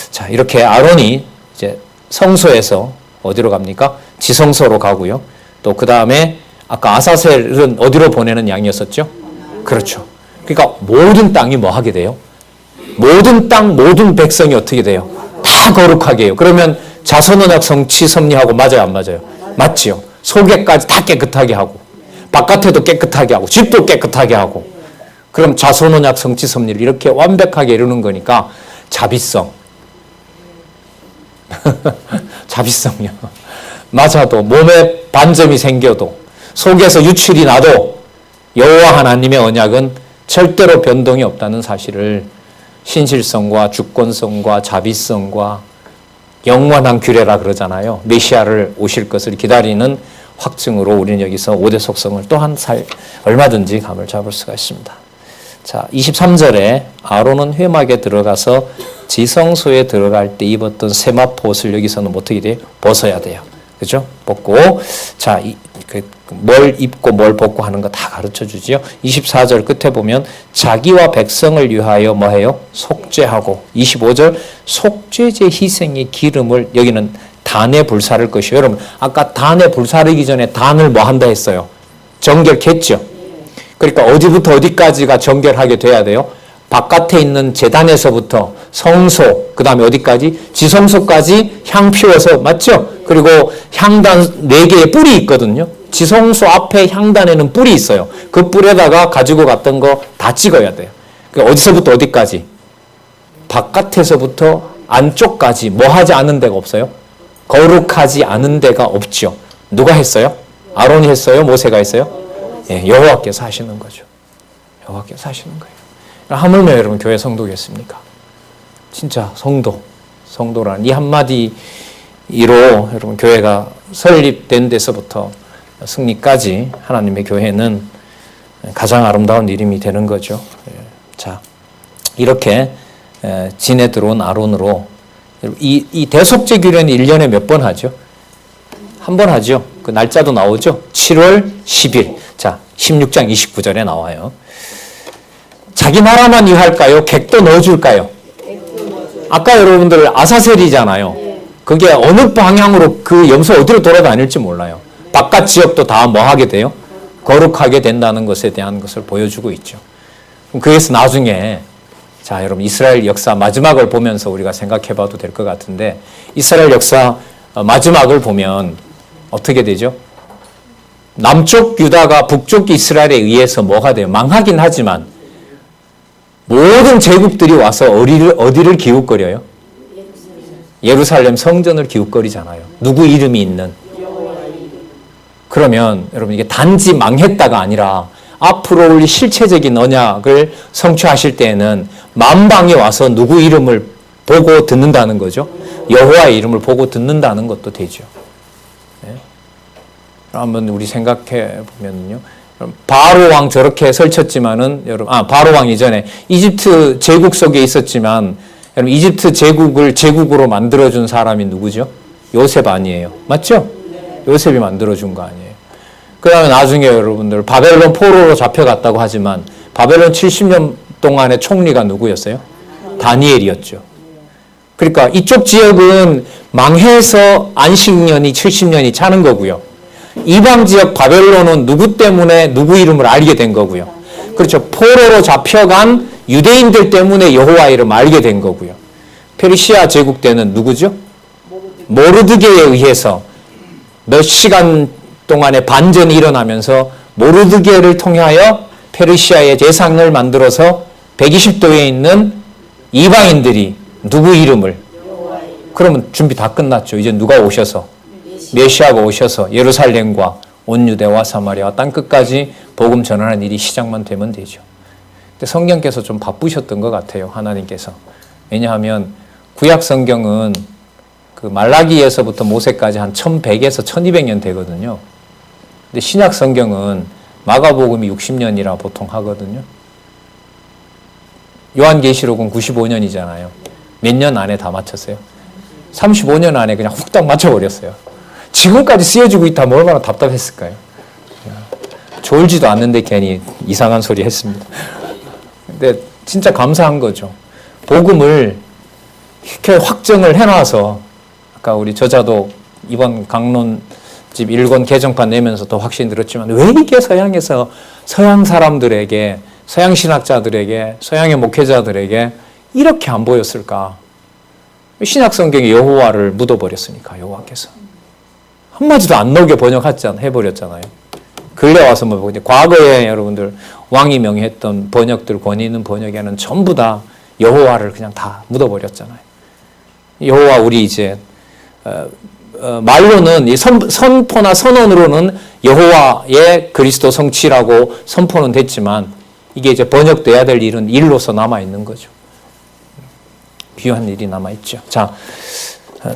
자, 이렇게 아론이 이제 성소에서 어디로 갑니까? 지성소로 가고요. 또 그 다음에 아까 아사셀은 어디로 보내는 양이었었죠? 그렇죠. 그러니까 모든 땅이 뭐 하게 돼요? 모든 땅, 모든 백성이 어떻게 돼요? 다 거룩하게 해요. 그러면 자손언약 성취 섭리하고 맞아요, 안 맞아요? 맞지요. 속에까지 다 깨끗하게 하고 바깥에도 깨끗하게 하고 집도 깨끗하게 하고, 그럼 자손언약 성취 섭리를 이렇게 완벽하게 이루는 거니까 자비성. 자비성이요. 맞아도 몸에 반점이 생겨도 속에서 유출이 나도 여호와 하나님의 언약은 절대로 변동이 없다는 사실을 신실성과 주권성과 자비성과 영원한 규례라 그러잖아요. 메시아를 오실 것을 기다리는 확증으로 우리는 여기서 5대 속성을 또 한 살 얼마든지 감을 잡을 수가 있습니다. 자, 23절에 아론은 회막에 들어가서 지성소에 들어갈 때 입었던 세마포 옷을 여기서는 어떻게 돼요? 벗어야 돼요. 그죠? 벗고, 자, 뭘 입고 뭘 벗고 하는 거 다 가르쳐 주지요. 24절 끝에 보면 자기와 백성을 위하여 뭐 해요? 속죄하고, 25절 속죄제 희생의 기름을, 여기는 단에 불사를 것이요. 여러분, 아까 단에 불사르기 전에 단을 뭐 한다 했어요? 정결했죠. 그러니까 어디부터 어디까지가 정결하게 돼야 돼요? 바깥에 있는 제단에서부터 성소, 그 다음에 어디까지? 지성소까지 향 피워서, 맞죠? 그리고 향단 4개의 뿔이 있거든요. 지성소 앞에 향단에는 뿔이 있어요. 그 뿔에다가 가지고 갔던 거 다 찍어야 돼요. 그러니까 어디서부터 어디까지? 바깥에서부터 안쪽까지 뭐 하지 않은 데가 없어요? 거룩하지 않은 데가 없죠. 누가 했어요? 아론이 했어요? 모세가 했어요? 예, 여호와께서 하시는 거죠. 여호와께서 하시는 거예요. 하물며 여러분 교회 성도겠습니까? 진짜 성도란 이 한마디로 여러분 교회가 설립된 데서부터 승리까지 하나님의 교회는 가장 아름다운 이름이 되는 거죠. 자, 이렇게 진에 들어온 아론으로 이 대속죄 규례는 1년에 몇 번 하죠? 한 번 하죠. 그 날짜도 나오죠. 7월 10일. 자, 16장 29절에 나와요. 자기 나라만 위할까요? 객도 넣어줄까요? 아까 여러분들 아사셀이잖아요. 그게 어느 방향으로 그 염소 어디로 돌아다닐지 몰라요. 바깥 지역도 다 뭐 하게 돼요? 거룩하게 된다는 것에 대한 것을 보여주고 있죠. 그래서 나중에 자, 여러분 이스라엘 역사 마지막을 보면서 우리가 생각해 봐도 될 것 같은데 이스라엘 역사 마지막을 보면 어떻게 되죠? 남쪽 유다가 북쪽 이스라엘에 의해서 뭐가 돼요? 망하긴 하지만 모든 제국들이 와서 어디를 기웃거려요? 예루살렘 성전을 기웃거리잖아요. 누구 이름이 있는? 그러면 여러분 이게 단지 망했다가 아니라 앞으로 우리 실체적인 언약을 성취하실 때에는 만방이 와서 누구 이름을 보고 듣는다는 거죠. 여호와의 이름을 보고 듣는다는 것도 되죠. 네. 한번 우리 생각해 보면요. 바로 왕 저렇게 설쳤지만은 여러분 바로 왕 이전에 이집트 제국 속에 있었지만 여러분 이집트 제국을 제국으로 만들어 준 사람이 누구죠? 요셉 아니에요. 맞죠? 요셉이 만들어 준 거 아니에요. 그다음에 나중에 여러분들 바벨론 포로로 잡혀갔다고 하지만 바벨론 70년 동안의 총리가 누구였어요? 다니엘이었죠. 그러니까 이쪽 지역은 망해서 안식년이 70년이 차는 거고요. 이방 지역 바벨론은 누구 때문에 누구 이름을 알게 된 거고요. 그렇죠. 포로로 잡혀간 유대인들 때문에 여호와 이름을 알게 된 거고요. 페르시아 제국 때는 누구죠? 모르드게에 의해서 몇 시간 동안의 반전이 일어나면서 모르드게를 통하여 페르시아의 제상을 만들어서 120도에 있는 이방인들이 누구 이름을? 그러면 준비 다 끝났죠. 이제 누가 오셔서? 메시아가 오셔서 예루살렘과 온 유대와 사마리아와 땅끝까지 복음 전하는 일이 시작만 되면 되죠. 근데 성경께서 좀 바쁘셨던 것 같아요. 하나님께서. 왜냐하면 구약 성경은 그 말라기에서부터 모세까지 한 1100에서 1200년 되거든요. 근데 신약 성경은 마가복음이 60년이라 보통 하거든요. 요한계시록은 95년이잖아요. 몇 년 안에 다 맞췄어요? 35년 안에 그냥 훅딱 맞춰버렸어요. 지금까지 쓰여지고 있다면 얼마나 답답했을까요? 졸지도 않는데 괜히 이상한 소리 했습니다. 근데 진짜 감사한 거죠. 복음을 이렇게 확정을 해놔서 아까 우리 저자도 이번 강론집 1권 개정판 내면서 더 확신이 들었지만 왜 이게 서양에서 서양 사람들에게 서양 신학자들에게 서양의 목회자들에게 이렇게 안 보였을까? 신약 성경에 여호와를 묻어버렸으니까 여호와께서 한마디도 안 나오게 해버렸잖아요. 근래 와서 뭐 과거에 여러분들 왕이 명했던 번역들 권위 있는 번역에는 전부 다 여호와를 그냥 다 묻어버렸잖아요. 여호와 우리 이제 말로는 이 선포나 선언으로는 여호와의 그리스도 성취라고 선포는 됐지만 이게 이제 번역돼야 될 일은 일로서 남아 있는 거죠. 비유한 일이 남아 있죠. 자,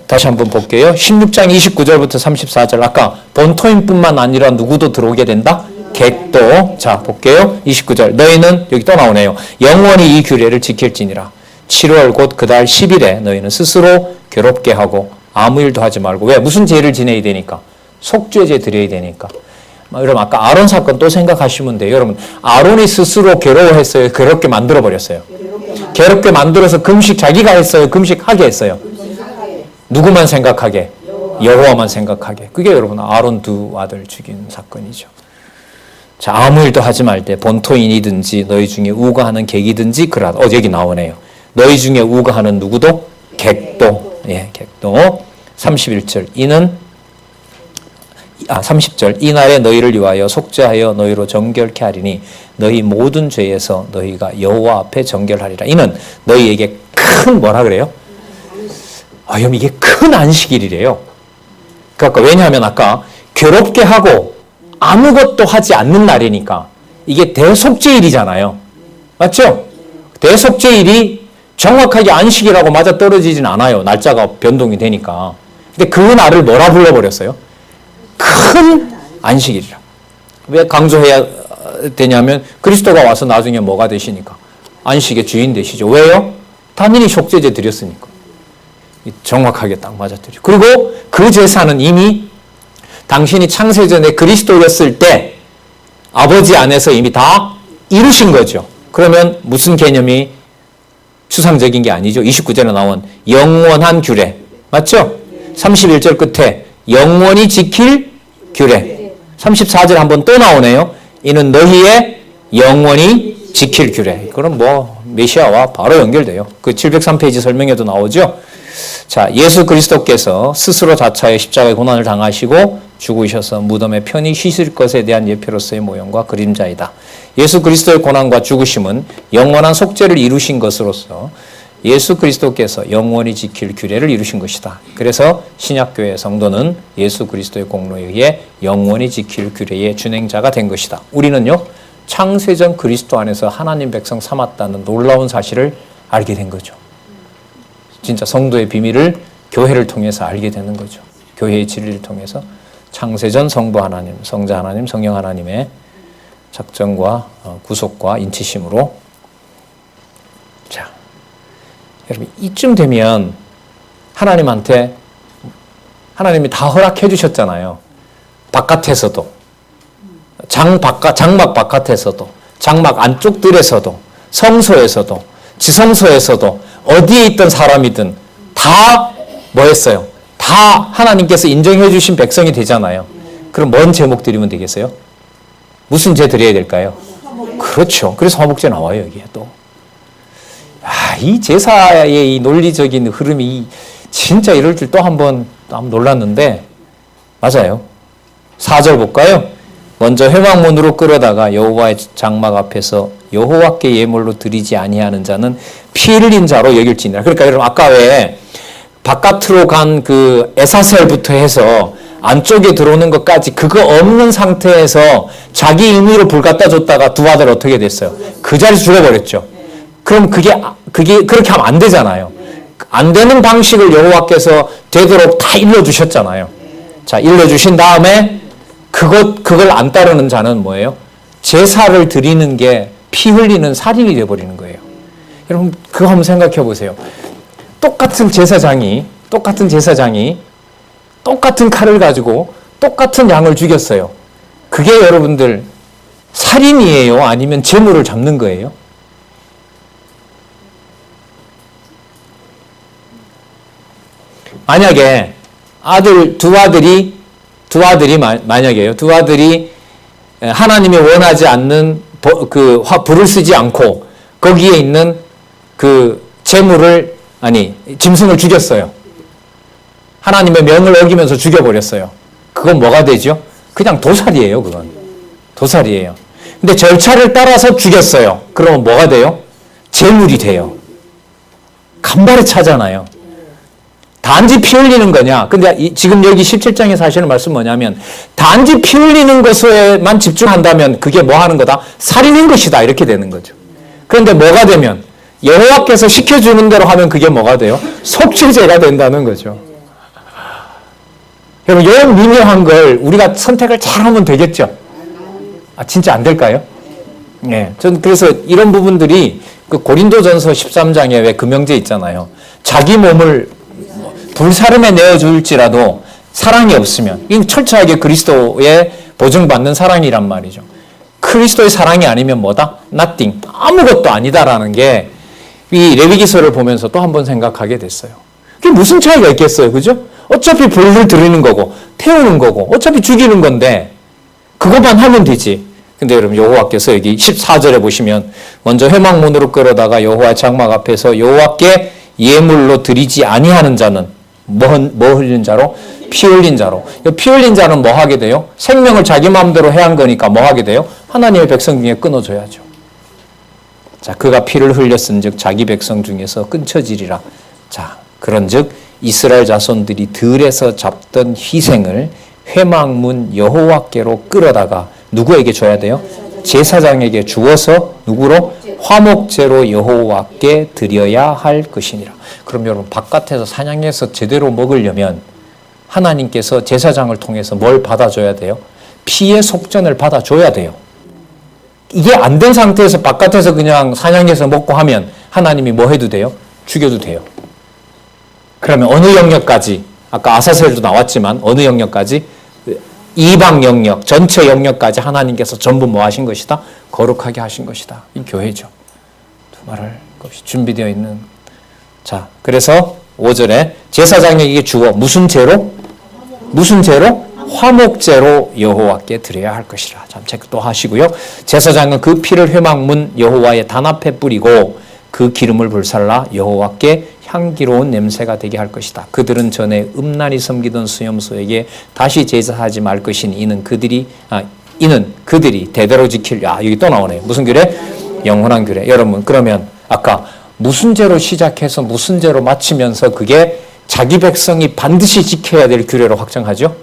다시 한번 볼게요. 16장 29절부터 34절. 아까 본토인뿐만 아니라 누구도 들어오게 된다? 객도. 자, 볼게요. 29절. 너희는 여기 또 나오네요. 영원히 이 규례를 지킬지니라. 7월 곧 그달 10일에 너희는 스스로 괴롭게 하고 아무 일도 하지 말고. 왜? 무슨 죄를 지내야 되니까? 속죄제 드려야 되니까. 여러분 아까 아론 사건 또 생각하시면 돼요. 여러분 아론이 스스로 괴로워했어요? 괴롭게 만들어버렸어요? 괴롭게 만들어서 금식 자기가 했어요? 금식하게 했어요? 누구만 생각하게? 여호와만 생각하게. 그게 여러분 아론 두 아들 죽인 사건이죠. 자, 아무 일도 하지 말 때 본토인이든지 너희 중에 우거하는 객이든지 그러하다. 여기 나오네요. 너희 중에 우가하는 누구도 객도. 예, 객도. 31절. 30절. 이날에 너희를 위하여 속죄하여 너희로 정결케 하리니 너희 모든 죄에서 너희가 여호와 앞에 정결하리라. 이는 너희에게 큰 뭐라 그래요? 여러분 이게 큰 안식일이래요. 그러니까 왜냐하면 아까 괴롭게 하고 아무것도 하지 않는 날이니까 이게 대속죄일이잖아요. 맞죠? 대속죄일이 정확하게 안식이라고 맞아떨어지진 않아요. 날짜가 변동이 되니까. 근데 그 날을 뭐라 불러버렸어요? 큰 안식일이라. 왜 강조해야 되냐면 그리스도가 와서 나중에 뭐가 되시니까? 안식의 주인 되시죠. 왜요? 단일히 속죄제 드렸으니까. 정확하게 딱 맞아떨어져. 그리고 그 제사는 이미 당신이 창세전에 그리스도였을 때 아버지 안에서 이미 다 이루신 거죠. 그러면 무슨 개념이 추상적인 게 아니죠. 29절에 나온 영원한 규례. 맞죠? 31절 끝에 영원히 지킬 규례. 34절 한번 또 나오네요. 이는 너희의 영원히 지킬 규례. 그럼 뭐 메시아와 바로 연결돼요. 그 703페이지 설명에도 나오죠. 자, 예수 그리스도께서 스스로 자차의 십자가의 고난을 당하시고 죽으셔서 무덤에 편히 쉬실 것에 대한 예표로서의 모형과 그림자이다. 예수 그리스도의 고난과 죽으심은 영원한 속죄를 이루신 것으로서 예수 그리스도께서 영원히 지킬 규례를 이루신 것이다. 그래서 신약교회 성도는 예수 그리스도의 공로에 의해 영원히 지킬 규례의 준행자가 된 것이다. 우리는요, 창세전 그리스도 안에서 하나님 백성 삼았다는 놀라운 사실을 알게 된 거죠. 진짜 성도의 비밀을 교회를 통해서 알게 되는 거죠. 교회의 진리를 통해서 창세전 성부 하나님, 성자 하나님, 성령 하나님의 작정과 구속과 인치심으로. 자, 여러분 이쯤 되면 하나님한테 하나님이 다 허락해 주셨잖아요. 바깥에서도, 장막 바깥에서도, 장막 안쪽들에서도, 성소에서도, 지성소에서도, 어디에 있던 사람이든 다 뭐 했어요? 다 하나님께서 인정해 주신 백성이 되잖아요. 그럼 뭔 제목 드리면 되겠어요? 무슨 제 드려야 될까요? 그렇죠. 그래서 화목제 나와요, 여기에 또. 이 제사의 이 논리적인 흐름이 진짜 이럴 줄 또 한번 놀랐는데, 맞아요. 4절 볼까요? 먼저 회막문으로 끌어다가 여호와의 장막 앞에서 여호와께 예물로 드리지 아니하는 자는 피 흘린 자로 여길지니라. 그러니까 여러분 아까 왜 바깥으로 간 그 에사셀부터 해서 안쪽에 들어오는 것까지 그거 없는 상태에서 자기 임의로 불 갖다 줬다가 두 아들 어떻게 됐어요? 그 자리에서 죽어버렸죠. 그럼 그게 그렇게 하면 안 되잖아요. 안 되는 방식을 여호와께서 되도록 다 일러주셨잖아요. 자, 일러주신 다음에 그걸 안 따르는 자는 뭐예요? 제사를 드리는 게 피 흘리는 살인이 되어버리는 거예요. 여러분 그거 한번 생각해 보세요. 똑같은 제사장이 똑같은 칼을 가지고 똑같은 양을 죽였어요. 그게 여러분들 살인이에요? 아니면 재물을 잡는 거예요? 만약에 두 아들이 만약에요. 두 아들이 하나님이 원하지 않는 불을 쓰지 않고 거기에 있는 그 짐승을 죽였어요. 하나님의 명을 어기면서 죽여버렸어요. 그건 뭐가 되죠? 그냥 도살이에요, 그건. 도살이에요. 근데 절차를 따라서 죽였어요. 그러면 뭐가 돼요? 제물이 돼요. 간발의 차잖아요. 단지 피 흘리는 거냐? 근데 지금 여기 17장에서 하시는 말씀 뭐냐면 단지 피 흘리는 것에만 집중한다면 그게 뭐 하는 거다? 살인인 것이다. 이렇게 되는 거죠. 그런데 뭐가 되면 여호와께서 시켜주는 대로 하면 그게 뭐가 돼요? 속죄제가 된다는 거죠. 여러분 이런 미묘한 걸 우리가 선택을 잘하면 되겠죠? 진짜 안 될까요? 네, 전 그래서 이런 부분들이 그 고린도전서 13장에 왜 금영제 있잖아요. 자기 몸을 불사름에 내어줄지라도 사랑이 없으면, 이 철저하게 그리스도의 보증받는 사랑이란 말이죠. 그리스도의 사랑이 아니면 뭐다? nothing. 아무것도 아니다라는 게 이 레위기서를 보면서 또 한 번 생각하게 됐어요. 그게 무슨 차이가 있겠어요, 그죠? 어차피 불을 드리는 거고 태우는 거고 어차피 죽이는 건데 그것만 하면 되지. 근데 여러분 여호와께서 여기 14절에 보시면 먼저 회막문으로 끌어다가 여호와 장막 앞에서 여호와께 예물로 드리지 아니하는 자는 뭐 흘린 자로? 피 흘린 자로. 피 흘린 자는 뭐 하게 돼요? 생명을 자기 마음대로 해한 거니까 뭐 하게 돼요? 하나님의 백성 중에 끊어줘야죠. 자, 그가 피를 흘렸은즉 자기 백성 중에서 끊쳐지리라. 자, 그런즉 이스라엘 자손들이 들에서 잡던 희생을 회막문 여호와께로 끌어다가 누구에게 줘야 돼요? 제사장에게 주어서 누구로? 화목제로 여호와께 드려야 할 것이니라. 그럼 여러분 바깥에서 사냥해서 제대로 먹으려면 하나님께서 제사장을 통해서 뭘 받아줘야 돼요? 피의 속전을 받아줘야 돼요. 이게 안 된 상태에서 바깥에서 그냥 사냥해서 먹고 하면 하나님이 뭐 해도 돼요? 죽여도 돼요. 그러면 어느 영역까지? 아까 아사셀도 나왔지만 어느 영역까지? 이방 영역, 전체 영역까지 하나님께서 전부 뭐 하신 것이다? 거룩하게 하신 것이다. 이 교회죠. 두말할 것이 준비되어 있는. 자, 그래서 5절에 제사장에게 주어 무슨 죄로? 무슨 죄로? 화목제로 여호와께 드려야 할 것이라. 참 체크도 하시고요. 제사장은 그 피를 회막문 여호와의 단 앞에 뿌리고 그 기름을 불살라 여호와께 향기로운 냄새가 되게 할 것이다. 그들은 전에 음란히 섬기던 수염소에게 다시 제사하지 말 것이니 이는 그들이 대대로 지킬. 여기 또 나오네요. 무슨 규례? 영원한 규례. 여러분 그러면 아까 무슨 죄로 시작해서 무슨 죄로 마치면서 그게 자기 백성이 반드시 지켜야 될 규례로 확정하죠.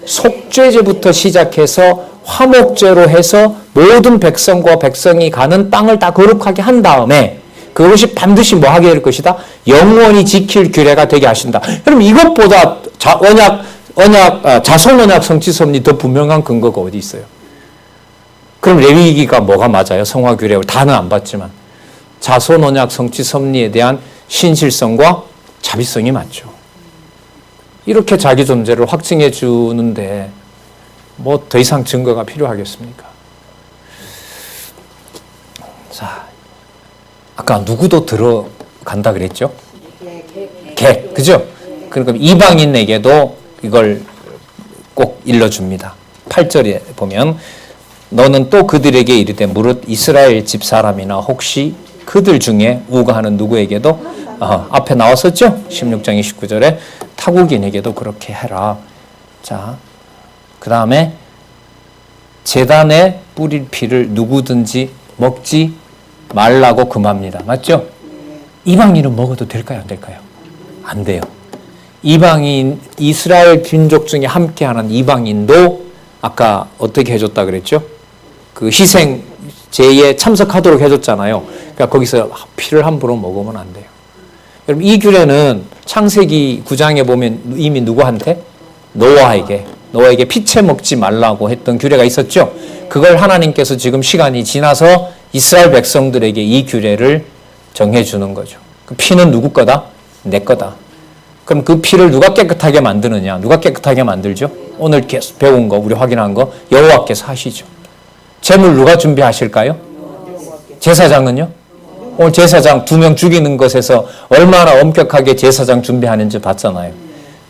속죄제부터 시작해서 화목제로 해서 모든 백성과 백성이 가는 땅을 다 거룩하게 한 다음에 그것이 반드시 뭐 하게 될 것이다? 영원히 지킬 규례가 되게 하신다. 그럼 이것보다 자손 언약 성취 섭리 더 분명한 근거가 어디 있어요? 그럼 레위기가 뭐가 맞아요? 성화 규례 다는 안 봤지만 자손 언약 성취 섭리에 대한 신실성과 자비성이 맞죠. 이렇게 자기 존재를 확증해 주는데 뭐 더 이상 증거가 필요하겠습니까? 자, 아까 누구도 들어간다 그랬죠? 객, 그죠? 그러니까 이방인에게도 이걸 꼭 일러줍니다. 8절에 보면 너는 또 그들에게 이르되 무릇 이스라엘 집 사람이나 혹시 그들 중에 우거하는 누구에게도 앞에 나왔었죠? 16장 29절에 타국인에게도 그렇게 해라. 자, 그 다음에 제단에 뿌릴 피를 누구든지 먹지 말라고 금합니다. 맞죠? 이방인은 먹어도 될까요? 안 될까요? 안 돼요. 이방인, 이스라엘 민족 중에 함께하는 이방인도 아까 어떻게 해줬다 그랬죠? 그 희생제에 참석하도록 해줬잖아요. 그러니까 거기서 피를 함부로 먹으면 안 돼요. 여러분 이 규례는 창세기 9장에 보면 이미 누구한테? 노아에게 피채 먹지 말라고 했던 규례가 있었죠. 그걸 하나님께서 지금 시간이 지나서 이스라엘 백성들에게 이 규례를 정해주는 거죠. 그 피는 누구 거다? 내 거다. 그럼 그 피를 누가 깨끗하게 만드느냐? 누가 깨끗하게 만들죠? 오늘 배운 거, 우리 확인한 거 여호와께서 하시죠. 제물 누가 준비하실까요? 제사장은요? 오늘 제사장 2명 죽이는 것에서 얼마나 엄격하게 제사장 준비하는지 봤잖아요.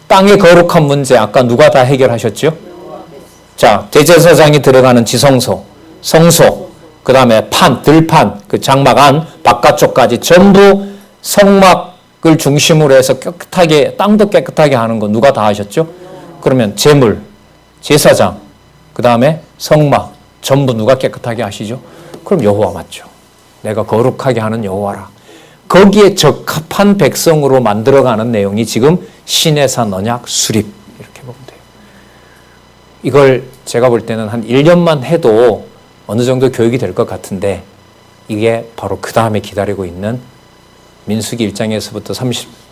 땅의 거룩한 문제 아까 누가 다 해결하셨죠? 자, 대제사장이 들어가는 지성소, 성소, 그 다음에 들판, 그 장막 안, 바깥쪽까지 전부 성막을 중심으로 해서 깨끗하게, 땅도 깨끗하게 하는 거 누가 다 하셨죠? 그러면 제물, 제사장, 그 다음에 성막, 전부 누가 깨끗하게 하시죠? 그럼 여호와 맞죠? 내가 거룩하게 하는 여호와라. 거기에 적합한 백성으로 만들어가는 내용이 지금 시내산 언약 수립 이렇게 보면 돼요. 이걸 제가 볼 때는 한 1년만 해도 어느 정도 교육이 될 것 같은데 이게 바로 그 다음에 기다리고 있는 민수기 1장에서부터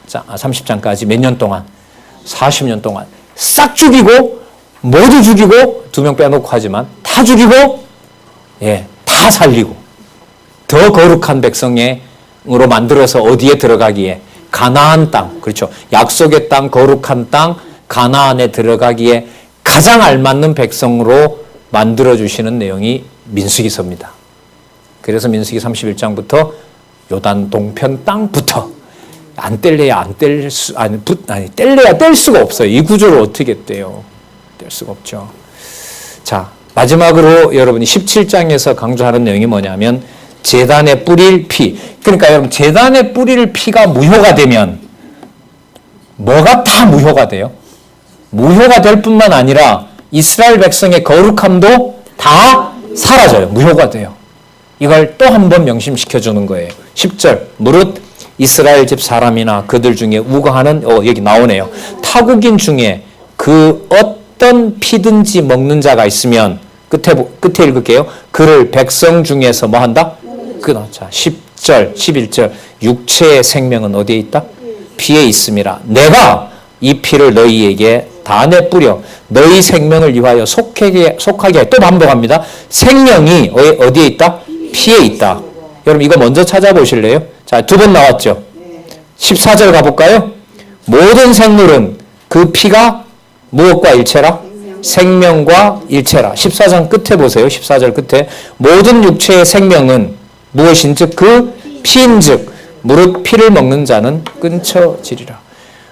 30장까지 몇 년 동안 40년 동안 싹 죽이고 모두 죽이고 2명 빼놓고 하지만 다 죽이고 다 살리고 더 거룩한 백성으로 만들어서 어디에 들어가기에 가나안 땅, 그렇죠. 약속의 땅, 거룩한 땅, 가나안에 들어가기에 가장 알맞는 백성으로 만들어주시는 내용이 민수기서입니다. 그래서 민수기 31장부터 요단 동편 땅부터 안 뗄래야 뗄래야 뗄 수가 없어요. 이 구조를 어떻게 떼요? 뗄 수가 없죠. 자, 마지막으로 여러분이 17장에서 강조하는 내용이 뭐냐면 제단에 뿌릴 피. 그러니까 여러분 제단에 뿌릴 피가 무효가 되면 뭐가 다 무효가 돼요? 무효가 될 뿐만 아니라 이스라엘 백성의 거룩함도 다 사라져요. 무효가 돼요. 이걸 또 한 번 명심시켜 주는 거예요. 10절 무릇 이스라엘 집 사람이나 그들 중에 우거하는 여기 나오네요. 타국인 중에 그 어떤 피든지 먹는 자가 있으면 끝에 읽을게요. 그를 백성 중에서 뭐 한다? 끊어자. 10절 11절 육체의 생명은 어디에 있다? 피에 있음이라. 내가 이 피를 너희에게 다 내뿌려 너희 생명을 위하여 속하게 해. 또 반복합니다. 생명이 어디에 있다? 피에 있다. 여러분 이거 먼저 찾아보실래요? 자, 두 번 나왔죠. 14절 가볼까요? 모든 생물은 그 피가 무엇과 일체라? 생명과 일체라. 14장 끝에 보세요. 14절 끝에 모든 육체의 생명은 무엇인즉 그 피인즉 무릇 피를 먹는 자는 끊쳐지리라.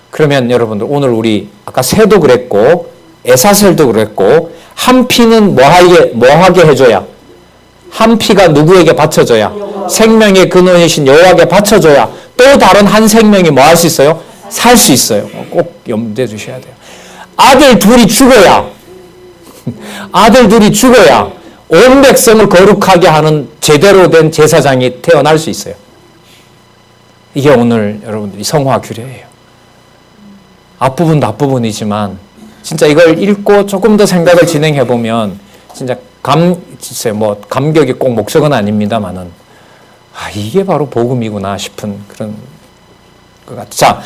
그러면 여러분들 오늘 우리 아까 새도 그랬고 에사셀도 그랬고 한 피는 뭐하게 해줘야? 한 피가 누구에게 바쳐져야? 생명의 근원이신 여호와께 바쳐져야 또 다른 한 생명이 뭐 할 수 있어요? 살 수 있어요. 꼭 염두에 두셔야 돼요. 아들 둘이 죽어야 온 백성을 거룩하게 하는 제대로 된 제사장이 태어날 수 있어요. 이게 오늘 여러분들이 성화 규례예요. 앞부분도 앞부분이지만 진짜 이걸 읽고 조금 더 생각을 진행해 보면 진짜 감격이 꼭 목적은 아닙니다만은 이게 바로 복음이구나 싶은 그런 것 같아요. 자,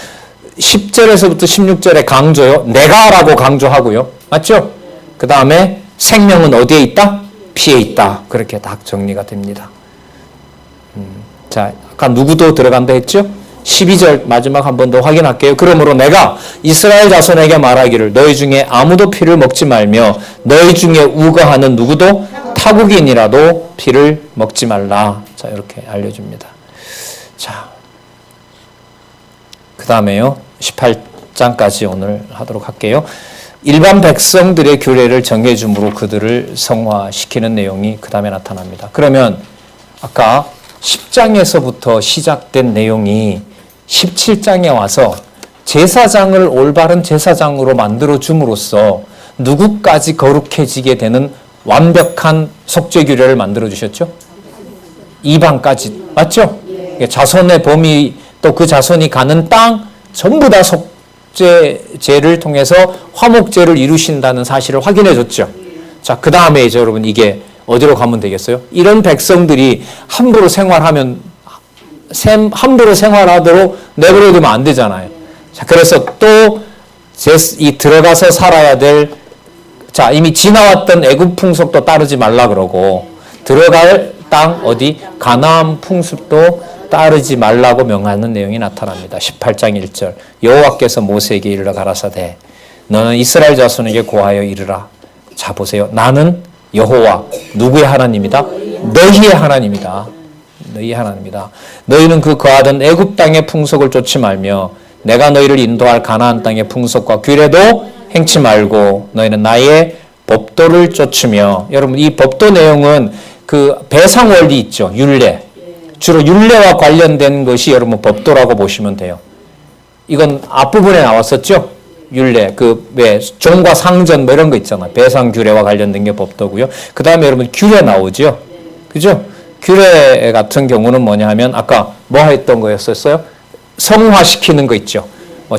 10절에서부터 16절에 강조요. 내가라고 강조하고요. 맞죠? 그 다음에 생명은 어디에 있다? 피에 있다. 그렇게 딱 정리가 됩니다. 자, 아까 누구도 들어간다 했죠? 12절 마지막 한 번 더 확인할게요. 그러므로 내가 이스라엘 자손에게 말하기를 너희 중에 아무도 피를 먹지 말며 너희 중에 우거하는 누구도 타국인이라도 피를 먹지 말라. 자, 이렇게 알려줍니다. 자, 그 다음에요. 18장까지 오늘 하도록 할게요. 일반 백성들의 규례를 정해줌으로 그들을 성화시키는 내용이 그 다음에 나타납니다. 그러면 아까 10장에서부터 시작된 내용이 17장에 와서 제사장을 올바른 제사장으로 만들어 줌으로써 누구까지 거룩해지게 되는 완벽한 속죄 규례를 만들어 주셨죠? 이방까지. 맞죠? 자손의 범위 또 그 자손이 가는 땅 전부 다 속죄제를 통해서 화목제를 이루신다는 사실을 확인해 줬죠. 자, 그 다음에 이제 여러분 이게 어디로 가면 되겠어요? 이런 백성들이 함부로 생활하도록 내버려두면 안 되잖아요. 자, 그래서 또 이 들어가서 살아야 될 이미 지나왔던 애굽 풍속도 따르지 말라 그러고 들어갈 땅 어디 가나안 풍습도 따르지 말라고 명하는 내용이 나타납니다. 18장 1절 여호와께서 모세에게 이르라 가라사대 너는 이스라엘 자손에게 고하여 이르라. 자, 보세요. 나는 여호와 누구의 하나님이다? 너희의 하나님이다. 너희의 하나님이다. 너희는 그 거하던 애굽 땅의 풍속을 쫓지 말며 내가 너희를 인도할 가나안 땅의 풍속과 규례도 행치 말고 너희는 나의 법도를 쫓으며. 여러분 이 법도 내용은 그 배상 원리 있죠. 율례. 주로 율례와 관련된 것이 여러분 법도라고 보시면 돼요. 이건 앞부분에 나왔었죠. 율례, 종과 상전 이런 거 있잖아요. 배상 규례와 관련된 게 법도고요. 그 다음에 여러분 규례 나오죠. 그죠? 규례 같은 경우는 뭐냐 하면 아까 뭐 했던 거였었어요? 성화시키는 거 있죠.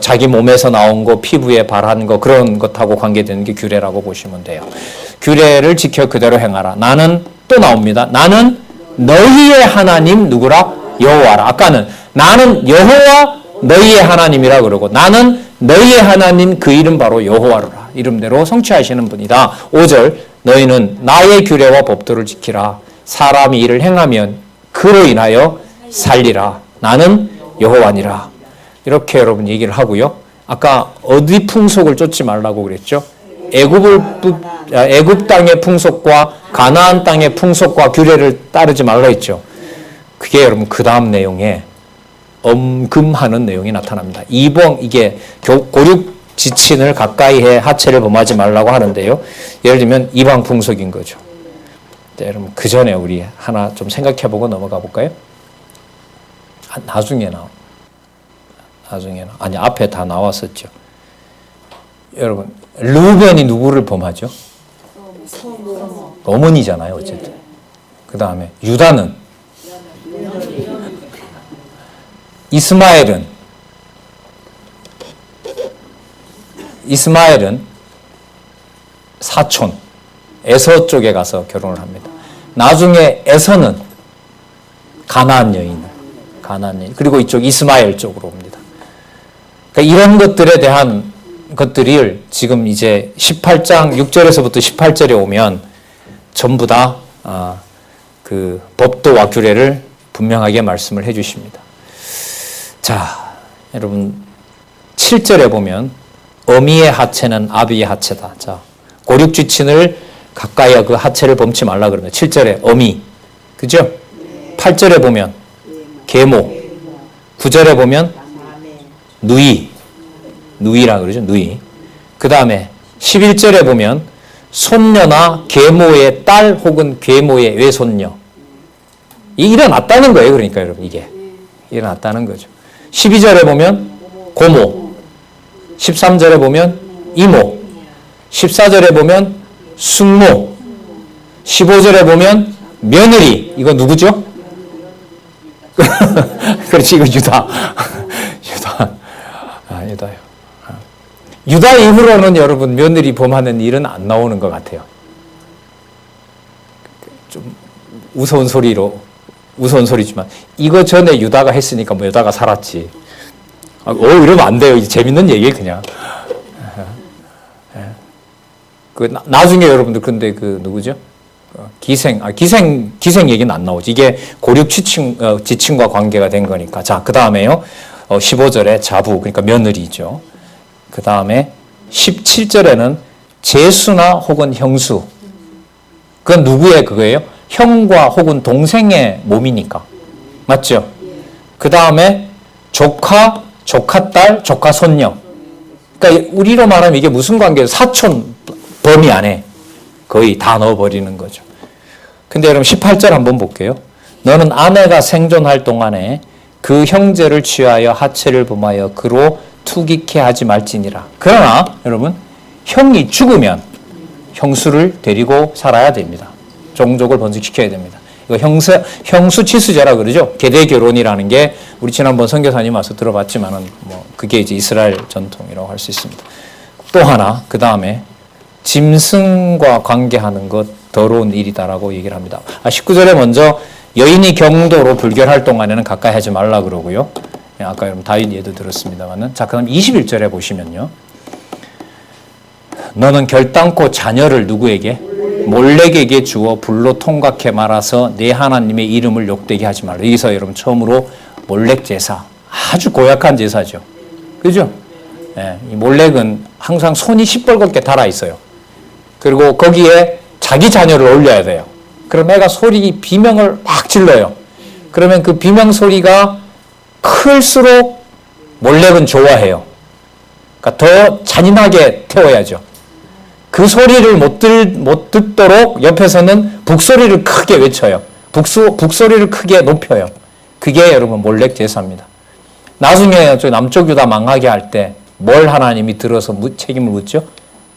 자기 몸에서 나온 거, 피부에 발한 거 그런 것하고 관계되는 게 규례라고 보시면 돼요. 규례를 지켜 그대로 행하라. 나는 또 나옵니다. 나는 너희의 하나님 누구라? 여호와라. 아까는 나는 여호와 너희의 하나님이라 그러고 나는 너희의 하나님 그 이름 바로 여호와라. 이름대로 성취하시는 분이다. 5절 너희는 나의 규례와 법도를 지키라. 사람이 이를 행하면 그로 인하여 살리라. 나는 여호와니라. 이렇게 여러분 얘기를 하고요. 아까 어디 풍속을 쫓지 말라고 그랬죠? 애굽 땅의 풍속과 가나안 땅의 풍속과 규례를 따르지 말라 했죠. 그게 여러분 그 다음 내용에 엄금하는 내용이 나타납니다. 이게 고륙 지친을 가까이 해 하체를 범하지 말라고 하는데요. 예를 들면 이방 풍속인 거죠. 네, 여러분 그 전에 우리 하나 좀 생각해보고 넘어가 볼까요? 나중에 아니 앞에 다 나왔었죠. 여러분 르우벤이 누구를 범하죠? 어머니잖아요. 어쨌든 그 다음에 유다는 이스마엘은 사촌 에서 쪽에 가서 결혼을 합니다. 나중에 에서는 가나안 여인 그리고 이쪽 이스마엘 쪽으로 옵니다. 그러니까 이런 것들에 대한 것들을 지금 이제 18장 6절에서부터 18절에 오면 전부 다 그 법도와 규례를 분명하게 말씀을 해주십니다. 자, 여러분 7절에 보면 어미의 하체는 아비의 하체다. 자, 고륙지친을 가까이 그 하체를 범치 말라 그러면 7절에 어미, 그죠? 8절에 보면 계모, 9절에 보면 누이라 그러죠. 누이. 그 다음에 11절에 보면 손녀나 계모의 딸 혹은 계모의 외손녀. 일어났다는 거예요. 그러니까 여러분 이게 일어났다는 거죠. 12절에 보면 고모, 13절에 보면 이모, 14절에 보면 숙모, 15절에 보면 며느리. 이거 누구죠? 그렇지, 이거 유다. 유다요. 유다 이후로는 여러분 며느리 범하는 일은 안 나오는 것 같아요. 좀 우스운 소리지만 이거 전에 유다가 했으니까 뭐 유다가 살았지. 이러면 안 돼요. 재밌는 얘기 그냥. 나중에 여러분들 근데 누구죠? 기생 얘기는 안 나오지. 이게 고륙 지친과 관계가 된 거니까. 자, 그 다음에요. 15절에 자부, 그러니까 며느리죠. 그 다음에 17절에는 제수나 혹은 형수. 그건 누구의 그거예요? 형과 혹은 동생의 몸이니까. 맞죠? 그 다음에 조카, 조카딸, 조카손녀. 그러니까 우리로 말하면 이게 무슨 관계예요? 사촌 범위 안에 거의 다 넣어버리는 거죠. 근데 여러분 18절 한번 볼게요. 너는 아내가 생존할 동안에 그 형제를 취하여 하체를 범하여 그로 투기케 하지 말지니라. 그러나 여러분 형이 죽으면 형수를 데리고 살아야 됩니다. 종족을 번식시켜야 됩니다. 이거 형수 치수제라 그러죠. 계대 결혼이라는 게 우리 지난번 선교사님 와서 들어봤지만은 뭐 그게 이제 이스라엘 전통이라고 할 수 있습니다. 또 하나 그 다음에 짐승과 관계하는 것 더러운 일이다라고 얘기를 합니다. 19절에 먼저 여인이 경도로 불결할 동안에는 가까이 하지 말라 그러고요. 아까 여러분 다윗 예도 들었습니다만은 자 그럼 21절에 보시면요. 너는 결단코 자녀를 누구에게? 몰렉에게 주어 불로 통각해 말아서 내 하나님의 이름을 욕되게 하지 말라. 여기서 여러분 처음으로 몰렉 제사. 아주 고약한 제사죠. 그죠? 예, 이 몰렉은 항상 손이 시뻘겋게 달아 있어요. 그리고 거기에 자기 자녀를 올려야 돼요. 그럼 애가 비명을 막 질러요. 그러면 그 비명 소리가 클수록 몰렉은 좋아해요. 그러니까 더 잔인하게 태워야죠. 그 소리를 못 듣도록 옆에서는 북소리를 크게 외쳐요. 북소리를 크게 높여요. 그게 여러분 몰렉 제사입니다. 나중에 저 남쪽 유다 망하게 할 때 뭘 하나님이 들어서 책임을 묻죠?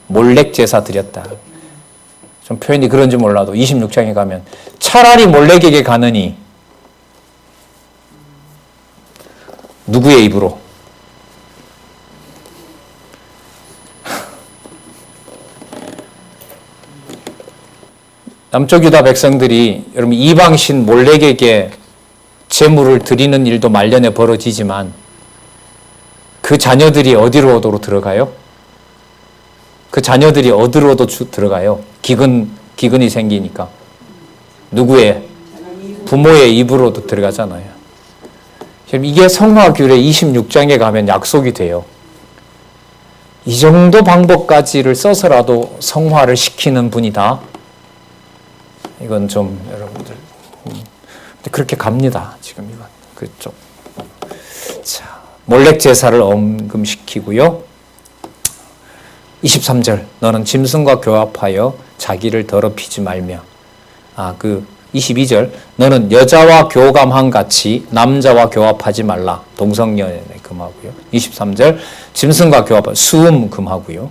몰렉 제사 드렸다. 좀 표현이 그런지 몰라도 26장에 가면 차라리 몰렉에게 가느니 누구의 입으로? 남쪽 유다 백성들이 여러분 이방신 몰렉에게 제물을 드리는 일도 말년에 벌어지지만 그 자녀들이 어디로도 들어가요? 그 자녀들이 어디로도 들어가요? 기근이 생기니까. 누구의? 부모의 입으로도 들어가잖아요. 이게 성화 규례 26장에 가면 약속이 돼요. 이 정도 방법까지를 써서라도 성화를 시키는 분이다. 이건 좀 여러분들 그렇게 갑니다. 지금 이건 그쪽. 자, 몰렉 제사를 언급시키고요. 23절 너는 짐승과 교합하여 자기를 더럽히지 말며 22절 너는 여자와 교감한 같이 남자와 교합하지 말라. 동성연애 금하고요. 23절 짐승과 교합 수음 금하고요.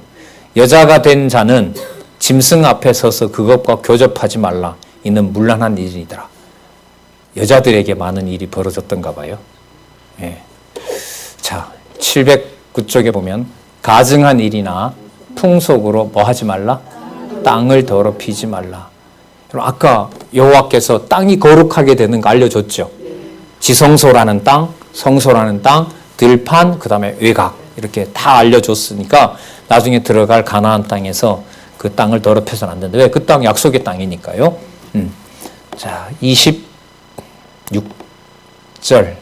여자가 된 자는 짐승 앞에 서서 그것과 교접하지 말라. 이는 문란한 일이더라. 여자들에게 많은 일이 벌어졌던가 봐요. 예. 자, 709쪽에 보면 가증한 일이나 풍속으로 뭐 하지 말라? 땅을 더럽히지 말라. 아까 여호와께서 땅이 거룩하게 되는 거 알려줬죠. 지성소라는 땅, 성소라는 땅, 들판, 그 다음에 외곽 이렇게 다 알려줬으니까 나중에 들어갈 가나안 땅에서 그 땅을 더럽혀서는 안 된다. 왜? 그 땅 약속의 땅이니까요. 자, 26절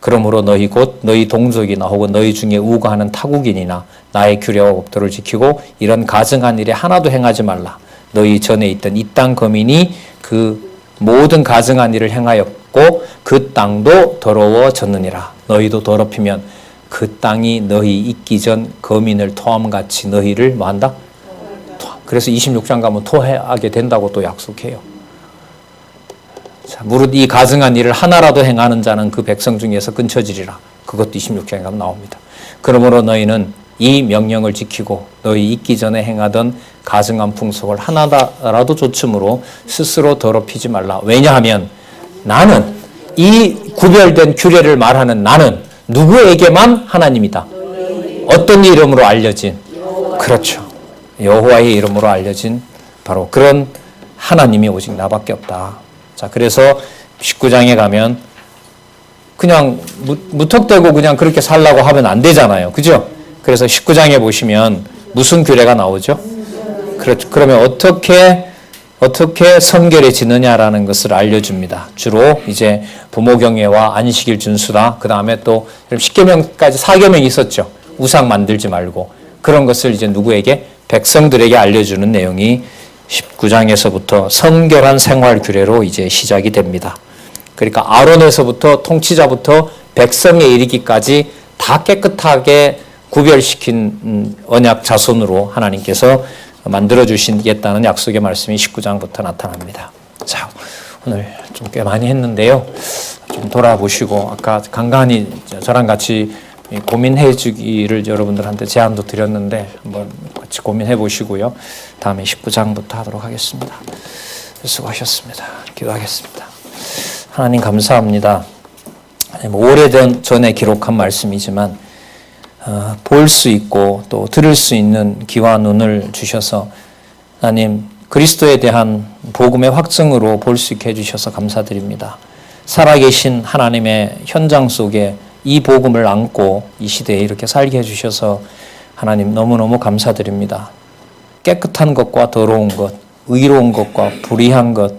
그러므로 너희 곧 너희 동족이나 혹은 너희 중에 우거하는 타국인이나 나의 규례와 법도를 지키고 이런 가증한 일에 하나도 행하지 말라. 너희 전에 있던 이 땅 거민이 그 모든 가증한 일을 행하였고 그 땅도 더러워졌느니라. 너희도 더럽히면 그 땅이 너희 있기 전 거민을 토함같이 너희를 뭐한다? 그래서 26장 가면 토하게 된다고 또 약속해요. 자, 무릇 이 가증한 일을 하나라도 행하는 자는 그 백성 중에서 끊쳐지리라. 그것도 26장에 가면 나옵니다. 그러므로 너희는 이 명령을 지키고 너희 있기 전에 행하던 가증한 풍속을 하나라도 조춤으로 스스로 더럽히지 말라. 왜냐하면 나는 이 구별된 규례를 말하는 나는 누구에게만 하나님이다. 어떤 이름으로 알려진? 그렇죠. 여호와의 이름으로 알려진 바로 그런 하나님이 오직 나밖에 없다. 자, 그래서 19장에 가면 그냥 무턱대고 그냥 그렇게 살라고 하면 안 되잖아요. 그죠? 그래서 19장에 보시면 무슨 규례가 나오죠? 그렇죠. 그러면 어떻게 성결해지느냐라는 것을 알려줍니다. 주로 이제 부모경외와 안식일 준수다. 그 다음에 또 10계명까지 4계명이 있었죠. 우상 만들지 말고. 그런 것을 이제 누구에게? 백성들에게 알려주는 내용이 19장에서부터 성결한 생활 규례로 이제 시작이 됩니다. 그러니까 아론에서부터 통치자부터 백성에 이르기까지 다 깨끗하게 구별시킨 언약 자손으로 하나님께서 만들어주시겠다는 약속의 말씀이 19장부터 나타납니다. 자, 오늘 좀 꽤 많이 했는데요. 좀 돌아보시고 아까 간간히 저랑 같이 고민해 주기를 여러분들한테 제안도 드렸는데 한번 같이 고민해 보시고요. 다음에 19장부터 하도록 하겠습니다. 수고하셨습니다. 기도하겠습니다. 하나님 감사합니다. 오래전에 기록한 말씀이지만 볼 수 있고 또 들을 수 있는 귀와 눈을 주셔서 하나님 그리스도에 대한 복음의 확증으로 볼 수 있게 해주셔서 감사드립니다. 살아계신 하나님의 현장 속에 이 복음을 안고 이 시대에 이렇게 살게 해주셔서 하나님 너무너무 감사드립니다. 깨끗한 것과 더러운 것, 의로운 것과 불의한 것,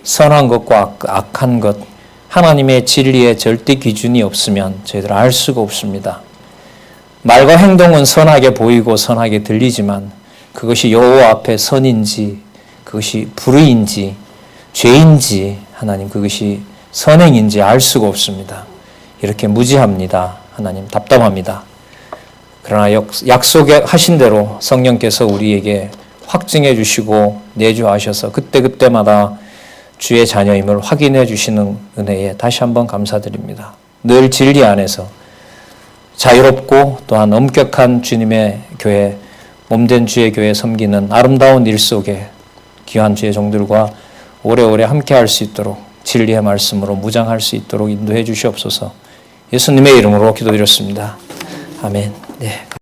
선한 것과 악한 것, 하나님의 진리의 절대 기준이 없으면 저희들 알 수가 없습니다. 말과 행동은 선하게 보이고 선하게 들리지만 그것이 여호와 앞에 선인지 그것이 불의인지 죄인지 하나님 그것이 선행인지 알 수가 없습니다. 이렇게 무지합니다. 하나님 답답합니다. 그러나 약속하신 대로 성령께서 우리에게 확증해 주시고 내주하셔서 그때그때마다 주의 자녀임을 확인해 주시는 은혜에 다시 한번 감사드립니다. 늘 진리 안에서 자유롭고 또한 엄격한 주님의 교회, 몸된 주의 교회 섬기는 아름다운 일 속에 귀한 주의 종들과 오래오래 함께할 수 있도록 진리의 말씀으로 무장할 수 있도록 인도해 주시옵소서. 예수님의 이름으로 기도드렸습니다. 아멘. 네.